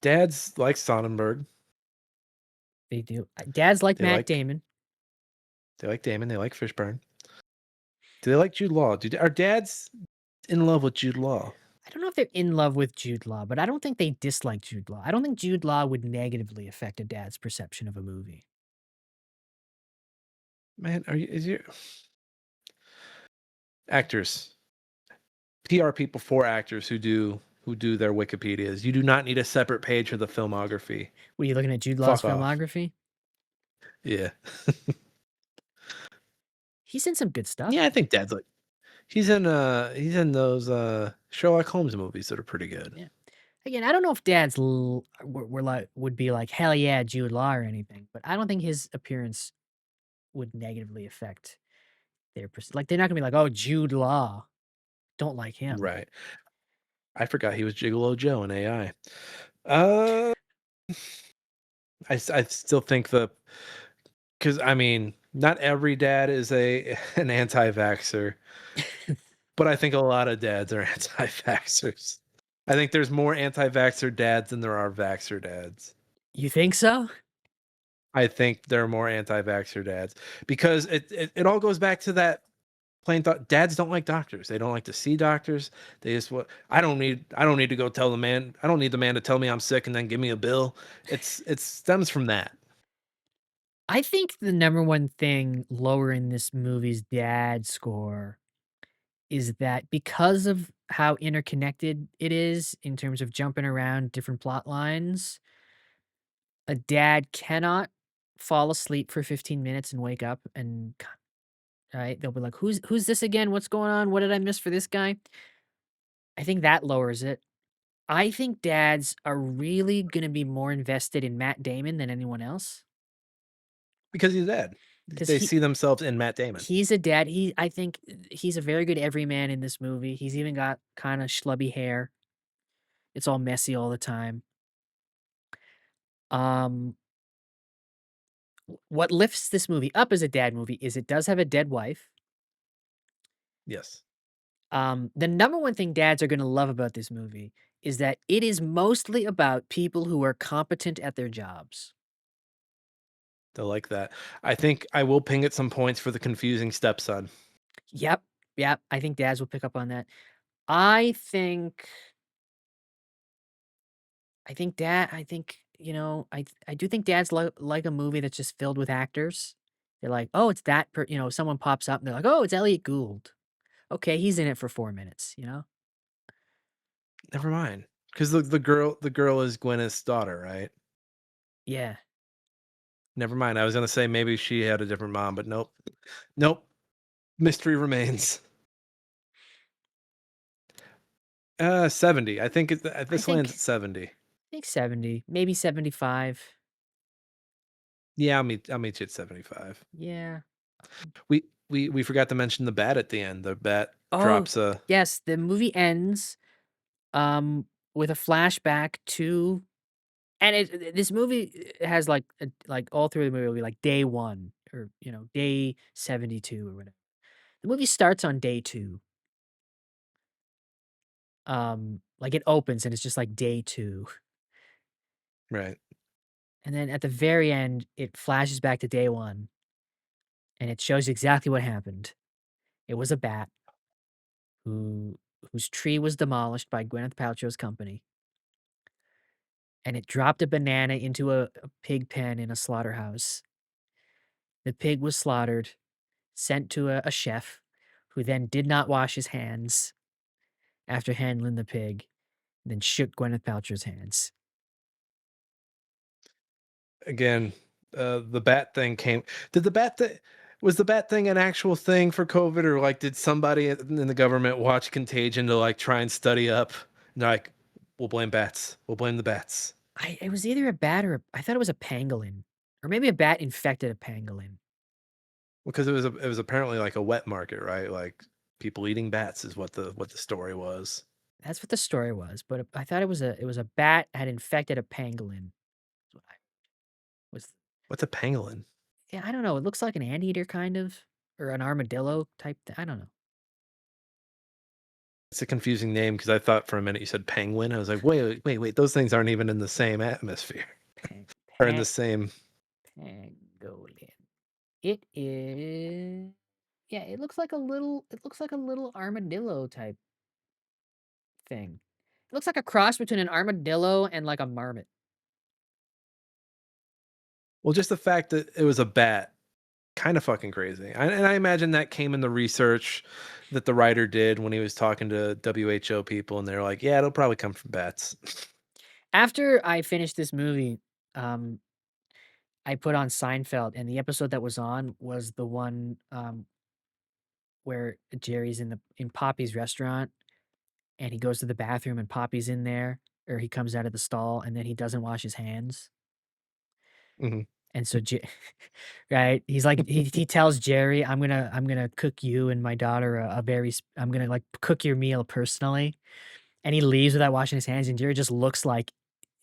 Dads like Sonnenberg. They do. Dads like They Matt like Damon. they like Damon. They like Fishburne. Do they like Jude Law? Are dads in love with Jude Law? I don't know if they're in love with Jude Law, but I don't think they dislike Jude Law. I don't think Jude Law would negatively affect a dad's perception of a movie. Man, is your actors, PR people for actors who do their Wikipedias. You do not need a separate page for the filmography. Were you looking at Jude Law's Fuck off. filmography? Yeah. He's in some good stuff. Yeah, I think dad's like he's in those Sherlock Holmes movies that are pretty good. Yeah. Again, I don't know if dads would be like, hell yeah, Jude Law or anything, but I don't think his appearance would negatively affect like they're not gonna be like, oh, Jude Law, don't like him. Right. I forgot he was Gigolo Joe in AI. Uh I still think because I mean, not every dad is an anti-vaxxer, but I think a lot of dads are anti-vaxxers. I think there's more anti-vaxxer dads than there are vaxxer dads. You think so? I think there are more anti-vaxxer dads because it all goes back to that plain thought. Dads don't like doctors. They don't like to see doctors. They just what I don't need to go tell the man. I don't need the man to tell me I'm sick and then give me a bill. It stems from that. I think the number one thing lowering this movie's dad score is that because of how interconnected it is in terms of jumping around different plot lines, a dad cannot fall asleep for 15 minutes and wake up and right, they'll be like, "Who's this again? What's going on? What did I miss for this guy?" I think that lowers it. I think dads are really gonna be more invested in Matt Damon than anyone else Because he's dead. because They see themselves in Matt Damon. he's a dad. I think he's a very good everyman in this movie. He's even got kinda schlubby hair. It's all messy all the time. Um, what lifts this movie up as a dad movie is it does have a dead wife. Yes. The number one thing dads are gonna love about this movie is that it is mostly about people who are competent at their jobs. They'll like that. I think I will ping it some points for the confusing stepson. Yep, yep, I think dads will pick up on that. I think I think, I do think dads like a movie that's just filled with actors. They're like, "Oh, it's that someone pops up and they're like, "Oh, it's Elliot Gould. Okay, he's in it for 4 minutes," you know? Never mind. Because the girl is Gwyneth's daughter, right? Yeah. Never mind. I was gonna say maybe she had a different mom, but nope. Nope. Mystery remains. 70. I think I this lands think at 70. 70, maybe 75. Yeah, I'll meet you at 75. Yeah. We forgot to mention the bat at the end. The bat Oh, drops a yes, the movie ends, with a flashback to and this movie has, like, all through the movie will be, like, day 1 or, day 72 or whatever. The movie starts on day 2. Like, it opens and it's just, like, day 2, right. and then at the very end, it flashes back to day 1, and it shows you exactly what happened. It was a bat who whose tree was demolished by Gwyneth Paltrow's company, and it dropped a banana into a pig pen in a slaughterhouse. The pig was slaughtered, sent to a chef, who then did not wash his hands after handling the pig, then shook Gwyneth Paltrow's hands. Again, the bat thing came. Did the bat thing was the bat thing an actual thing for COVID, or like did somebody in the government watch Contagion to like try and study up? And they're like, we'll blame bats. We'll blame the bats It was either a bat or I thought it was a pangolin, or maybe a bat infected a pangolin. because it was apparently like a wet market, right? Like people eating bats is what the story was. That's what the story was, but I thought it was a bat had infected a pangolin. That's what I was What's a pangolin? Yeah, I don't know. It looks like an anteater kind of, or an armadillo type. I don't know. It's a confusing name because I thought for a minute you said penguin. I was like, wait. Those things aren't even in the same atmosphere Pan, or in the pan, same. pangolin. It is. Yeah, it looks like a little. It looks like a little armadillo type thing. It looks like a cross between an armadillo and like a marmot. Well, just the fact that it was a bat, kind of fucking crazy. And I imagine that came in the research that the writer did when he was talking to WHO people, and they're like, "Yeah, it'll probably come from bats." After I finished this movie, um, I put on Seinfeld, and the episode that was on was the one where Jerry's in Poppy's restaurant, and he goes to the bathroom, and Poppy's in there, or he comes out of the stall, and then he doesn't wash his hands, Mhm. and so right, he's like he tells Jerry, "I'm gonna cook you and my daughter a very I'm gonna like cook your meal personally," and he leaves without washing his hands, and Jerry just looks like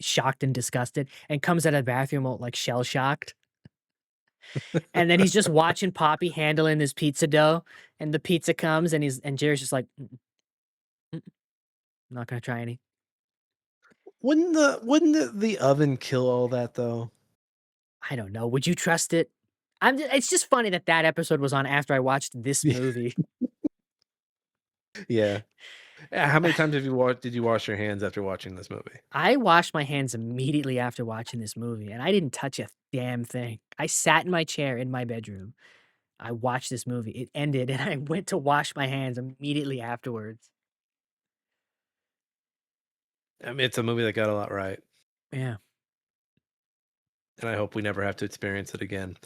shocked and disgusted, and comes out of the bathroom all like shell shocked. And then he's just watching Poppy handling this pizza dough, and the pizza comes, and Jerry's just like, "Mm, mm, not gonna try any." Wouldn't the oven kill all that though? I don't know, would you trust it? It's just funny that that episode was on after I watched this Yeah. movie. Yeah. How many times did you wash your hands after watching this movie? I washed my hands immediately after watching this movie, and I didn't touch a damn thing. I sat in my chair in my bedroom. I watched this movie. It ended, and I went to wash my hands immediately afterwards. I mean, it's a movie that got a lot right. Yeah. and I hope we never have to experience it again.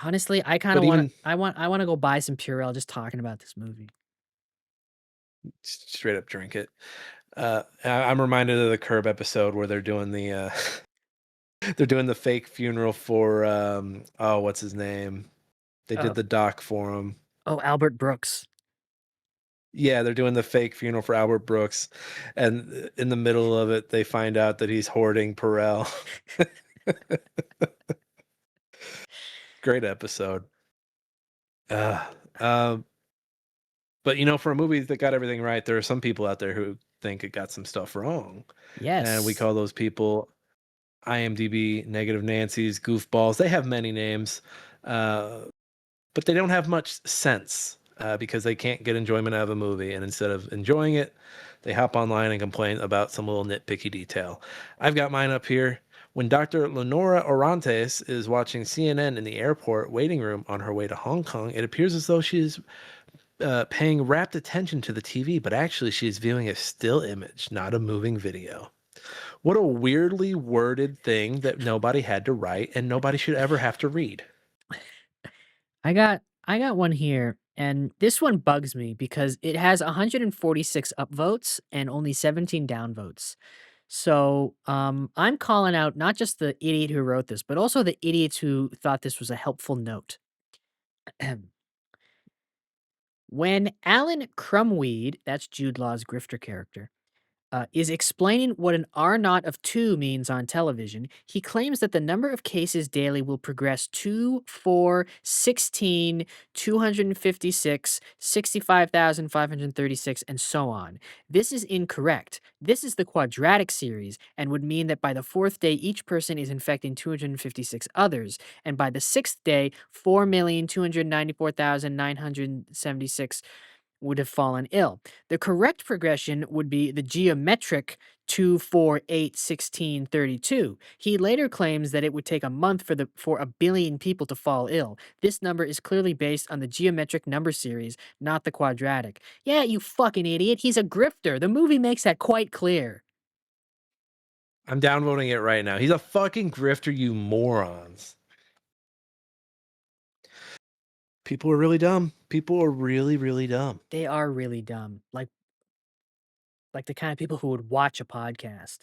Honestly, I kind But of want even to. I want to go buy some Purell just talking about this movie. straight up drink it. I'm reminded of the Curb episode where they're doing the they're doing the fake funeral for oh, what's his name? They Uh, did the doc for him. oh, Albert Brooks. Yeah, they're doing the fake funeral for Albert Brooks, and in the middle of it, they find out that he's hoarding Perel. Great episode. Uh, um, but for a movie that got everything right, there are some people out there who think it got some stuff wrong, and we Yes. call those people IMDb negative Nancy's, goofballs. They have many names, uh, but they don't have much sense because they can't get enjoyment out of a movie. And instead of enjoying it, they hop online and complain about some little nitpicky detail. I've got mine up here. When Dr. Lenora Orantes is watching CNN in the airport waiting room on her way to Hong Kong, it appears as though she is paying rapt attention to the TV, but actually she is viewing a still image, not a moving video. What a weirdly worded thing that nobody had to write and nobody should ever have to read. I got one here, and this one bugs me because it has 146 upvotes and only 17 downvotes. So I'm calling out not just the idiot who wrote this, but also the idiots who thought this was a helpful note. When Alan Crumweed, that's Jude Law's grifter character, is explaining what an R naught of 2 means on television, he claims that the number of cases daily will progress 2, 4, 16, 256, 65,536, and so on. This is incorrect. This is the quadratic series and would mean that by the fourth day, each person is infecting 256 others, and by the sixth day, 4,294,976 would have fallen ill. The correct progression would be the geometric 2, 4, 8, 16, 32. He later claims that it would take a month for a billion people to fall ill. This number is clearly based on the geometric number series, not the quadratic. Yeah, you fucking idiot. He's a grifter. The movie makes that quite clear. I'm downvoting it right now. He's a fucking grifter, you morons. People are really dumb. People are really, really dumb. They are really dumb. Like the kind of people who would watch a podcast.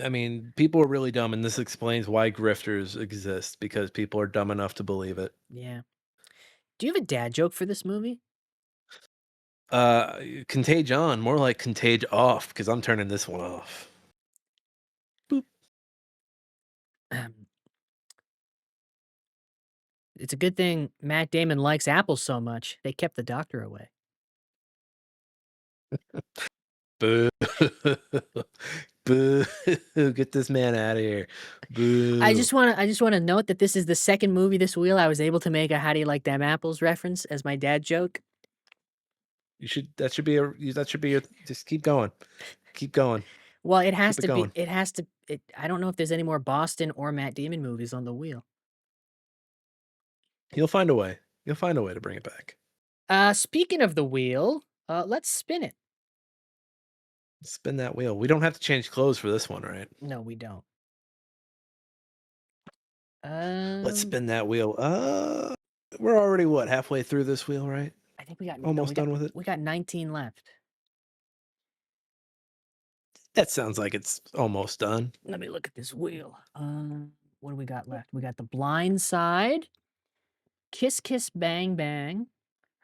I mean, people are really dumb, and this explains why grifters exist because people are dumb enough to believe it. Yeah. Do you have a dad joke for this movie? Contagion, more like contage off, because I'm turning this one off. Boop. It's a good thing Matt Damon likes apples so much. They kept the doctor away. Boo. Boo. Get this man out of here. Boo. I just want to note that this is the second movie this wheel I was able to make a "How do you like them apples" reference as my dad joke. That should be your just keep going. Keep going. Well, it has Keep it to be. going. It has to. I don't know if there's any more Boston or Matt Damon movies on the wheel. You'll find a way. You'll find a way to bring it back. Speaking of the wheel, let's spin it. Spin that wheel. We don't have to change clothes for this one, right? No, we don't. Let's spin that wheel. We're already what, halfway through this wheel, right? I think we got Almost done with it. We got 19 left. That sounds like it's almost done. Let me look at this wheel. What do we got left? We got The Blind Side, Kiss Kiss Bang Bang,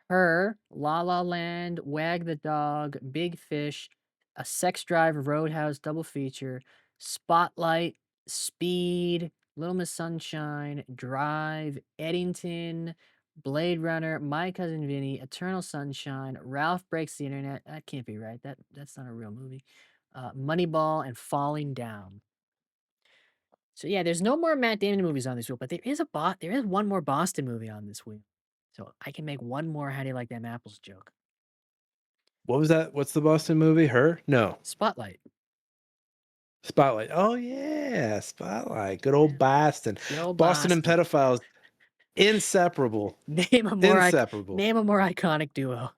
Her, La La Land, Wag the Dog, Big Fish, A Sex Drive Roadhouse double feature, Spotlight, Speed, Little Miss Sunshine, Drive, Eddington, Blade Runner, My Cousin Vinny, Eternal Sunshine, Ralph Breaks the Internet. That can't be right. That's not a real movie. Moneyball and Falling Down. So yeah, there's no more Matt Damon movies on this wheel, but there is one more Boston movie on this wheel. So I can make one more "How do you like them apples" joke. What was that? What's the Boston movie? Her? No. Spotlight. Spotlight. Oh yeah, Spotlight. Good old Boston. Good old Boston and pedophiles. Inseparable. Name a Inseparable. more iconic duo.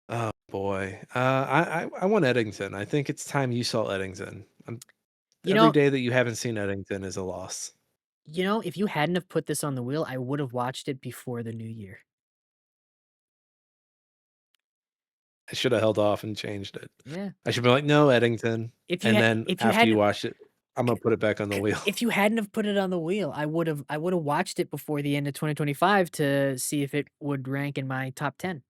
Oh boy. I want Eddington. I think it's time you saw Eddington. You Every know, day that you haven't seen Eddington is a loss. if you hadn't have put this on the wheel, I would have watched it before the new year. I should have held off and changed it. Yeah. I should be like, "No, Eddington," and then If you after you hadn't watch it, I'm gonna put it back on the wheel. if you hadn't have put it on the wheel, I would have watched it before the end of 2025 to see if it would rank in my top 10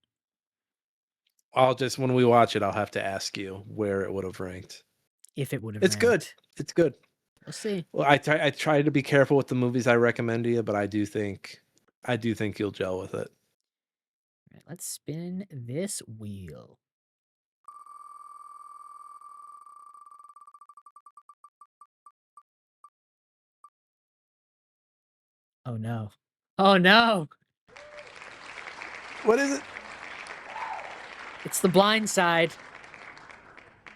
I'll just when we watch it, I'll have to ask you where it would have ranked. if it would have It's good. ranked. It's good. We'll see. Well, I try to be careful with the movies I recommend to you, but I do think you'll gel with it. All right, let's spin this wheel. Oh no. Oh no. What is it? It's The Blind Side.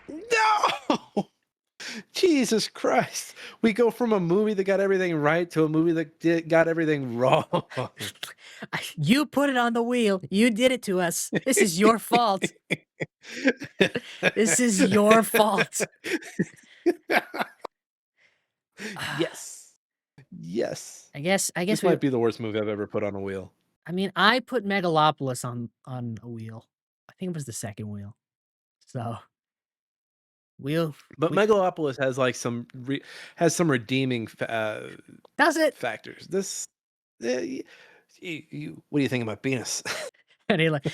No! Jesus Christ. We go from a movie that got everything right to a movie that got everything wrong. You put it on the wheel. You did it to us. This is your fault. This is your fault. Yes. Yes. I guess This might be the worst movie I've ever put on a wheel. I mean, I put Megalopolis on a wheel. I think it was the second wheel. So, wheel But we Megalopolis has like has some redeeming does it. factors. This what do you think of my penis? And he like,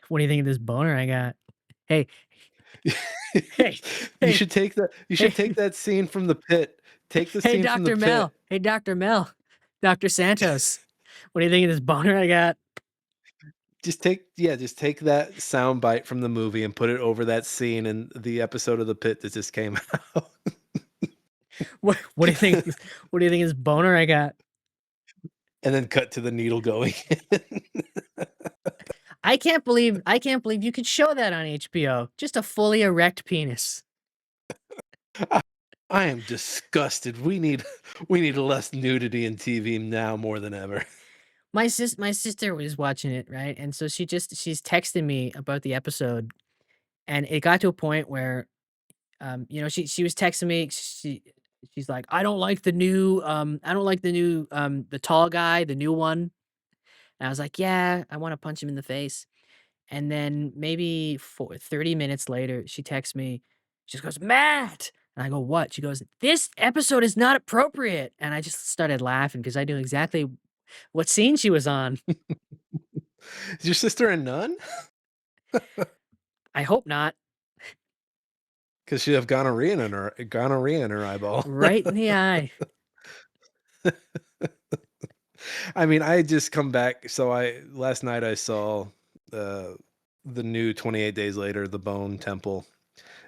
what do you think of this boner I got? Hey, hey, You hey, should take that. You hey, should take that scene from the pit. Take the hey, scene from the Dr. pit. Mel. Hey, Dr. Mel. Dr. Santos. What do you think of this boner I got? Just take that sound bite from the movie and put it over that scene in the episode of the pit that just came out. What do you think? What do you think of this boner I got? And then cut to the needle going in. I can't believe you could show that on HBO. Just a fully erect penis. I am disgusted. We need less nudity in TV now more than ever. My sister was watching it, right? And so she's texting me about the episode, and it got to a point where, she was texting me. She's like, I don't like the new, the tall guy, the new one. And I was like, yeah, I want to punch him in the face. And then maybe 30 minutes later, she texts me. She just goes, Matt. And I go, what? She goes, this episode is not appropriate. And I just started laughing because I knew exactly what scene she was on. Is your sister a nun? I hope not. Because she have gonorrhea in her eyeball. Right in the eye. I mean, I had just come back. So last night I saw the new 28 Days Later, The Bone Temple.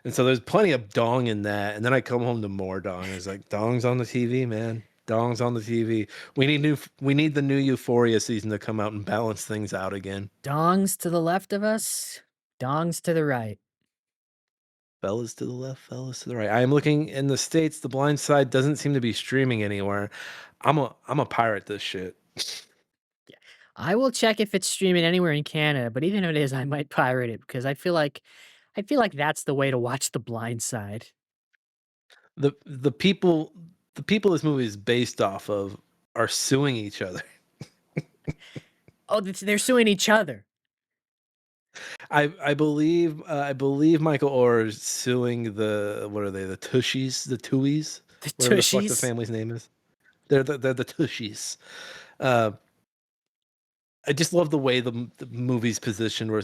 And so there's plenty of dong in that. And then I come home to more dong. It's like dong's on the TV, man. Dong's on the TV. We need the new Euphoria season to come out and balance things out again. Dongs to the left of us, dongs to the right. Fellas to the left, fellas to the right. I am looking in the States. The Blind Side doesn't seem to be streaming anywhere. I'm a pirate this shit. I will check if it's streaming anywhere in Canada, but even if it is, I might pirate it because I feel like that's the way to watch The Blind Side. The people this movie is based off of are suing each other. Oh, they're suing each other. I believe Michael Orr is suing what are they, the Tushies, the Tuies, The whatever the fuck the Tushies. family's name is. They're the Tushies. I just love the way the movie's positioned, where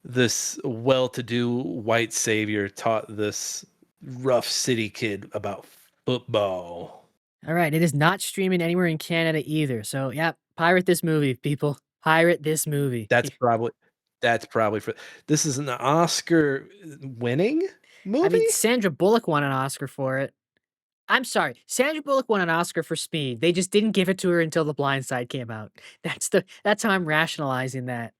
this well-to-do white savior taught this rough city kid about football. All right, it is not streaming anywhere in Canada either. So, yeah, pirate this movie, people. Pirate this movie. That's probably for this is an Oscar winning movie. I mean, Sandra Bullock won an Oscar for it. I'm sorry, Sandra Bullock won an Oscar for Speed. They just didn't give it to her until The Blind Side came out. That's how I'm rationalizing that.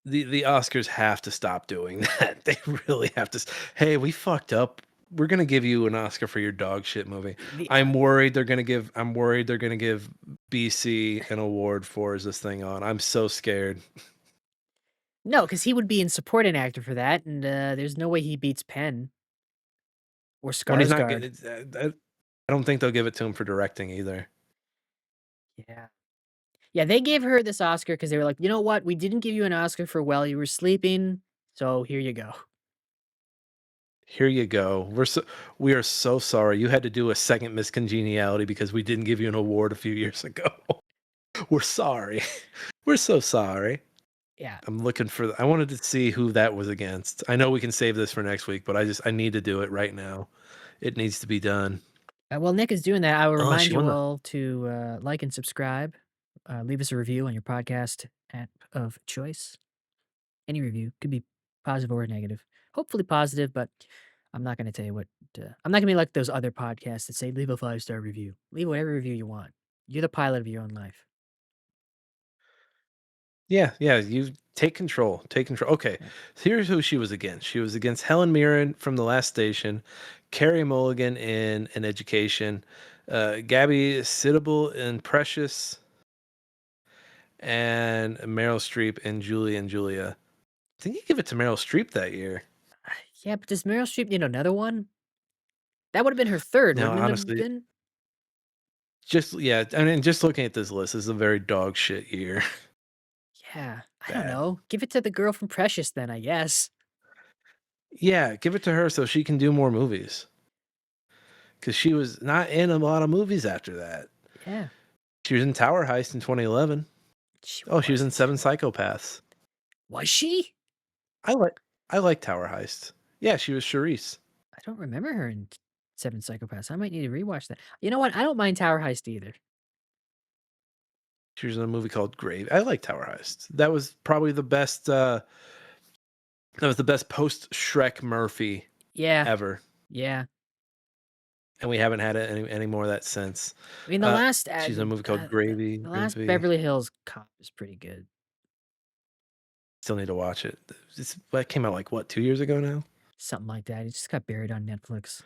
The Oscars have to stop doing that. They really have to. Hey, we fucked up. We're gonna give you an Oscar for your dog shit movie. I'm worried they're gonna give BC an award for Is This Thing On. I'm so scared. No, because he would be in supporting actor for that, and there's no way he beats Penn. or When he's not Skarsgård. getting, I don't think they'll give it to him for directing either. Yeah. Yeah, they gave her this Oscar because they were like, "You know what? We didn't give you an Oscar for While You Were Sleeping, so here you go." Here you go. We are so sorry. You had to do a second Miss Congeniality because we didn't give you an award a few years ago. We're sorry. We're so sorry. Yeah. I'm looking for I wanted to see who that was against. I know we can save this for next week, but I need to do it right now. It needs to be done. While Nick is doing that, I will Oh, remind she you won the all to like and subscribe. Leave us a review on your podcast app of choice. Any review could be positive or negative. Hopefully positive, but I'm not going to tell you what. I'm not going to be like those other podcasts that say leave a 5-star review. Leave whatever review you want. You're the pilot of your own life. Yeah, yeah, you take control. Take control. Okay. Yeah. Here's who she was against. She was against Helen Mirren from The Last Station, Carrie Mulligan in An Education, Gabby Sidible in Precious, and Meryl Streep in Julie and Julia. I think you give it to Meryl Streep that year. Yeah, but does Meryl Streep need another one? That would have been her third, No, wouldn't it have honestly, been? just yeah, I mean, just looking at this list, this is a very dog shit year. Yeah, I don't Bad. know. Give it to the girl from Precious then, I guess. Yeah, give it to her so she can do more movies. Because she was not in a lot of movies after that. Yeah, She was in Tower Heist in 2011. she Oh, she was in wasn't. Seven Psychopaths. Was she? I like I like Tower Heist. Yeah, she was Charisse. I don't remember her in Seven Psychopaths. I might need to rewatch that. You know what? I don't mind Tower Heist either. She was in a movie called Grave. I like Tower Heist. That was probably the best. That was the best post Shrek Murphy Yeah, ever, yeah. and we haven't had it any more of that since. I mean, She's in a movie called Gravy. the last Gravy. Beverly Hills Cop is pretty good. Still need to watch it. That came out like what 2 years ago now. Something like that. It just got buried on Netflix.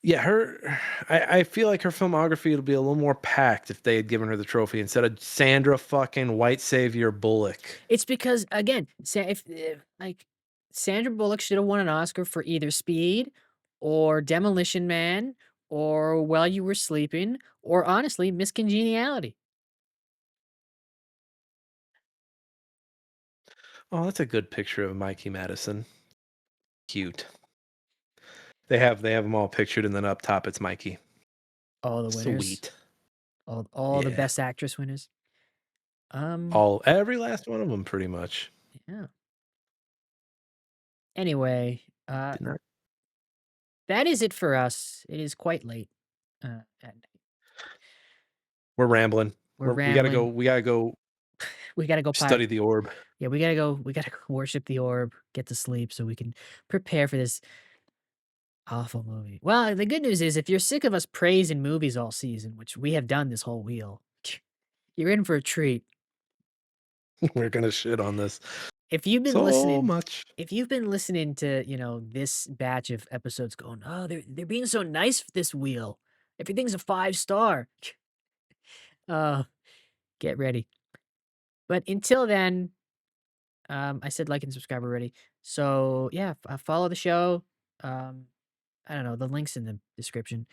Yeah, I feel like her filmography would be a little more packed if they had given her the trophy instead of Sandra fucking White Savior Bullock. It's because again, if like Sandra Bullock should have won an Oscar for either Speed or Demolition Man or While You Were Sleeping or honestly Miss Congeniality. Oh, that's a good picture of Mikey Madison. Cute. They have them all pictured, and then up top it's Mikey. All the winners, Sweet. all the Yeah. Best Actress winners. Every last one of them, pretty much. Yeah. Anyway, Did not. that is it for us. It is quite late. At night. We're rambling. We're We gotta go. rambling. We gotta go We gotta go study the orb. Yeah, we gotta go. We gotta go worship the orb, get to sleep, so we can prepare for this awful movie. Well, the good news is, if you're sick of us praising movies all season, which we have done this whole wheel, you're in for a treat. We're gonna shit on this If you've been so listening, much. if you've been listening to this batch of episodes, going, oh, they're being so nice for this wheel. Everything's a 5-star. Uh, get ready. But until then, I said like and subscribe already. So yeah, follow the show. Um, I don't know, the link's in the description.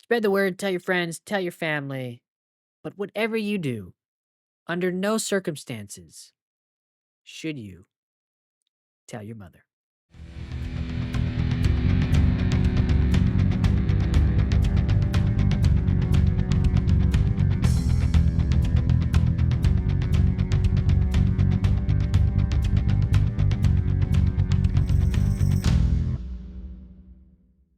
Spread the word, tell your friends, tell your family. But whatever you do, under no circumstances should you tell your mother.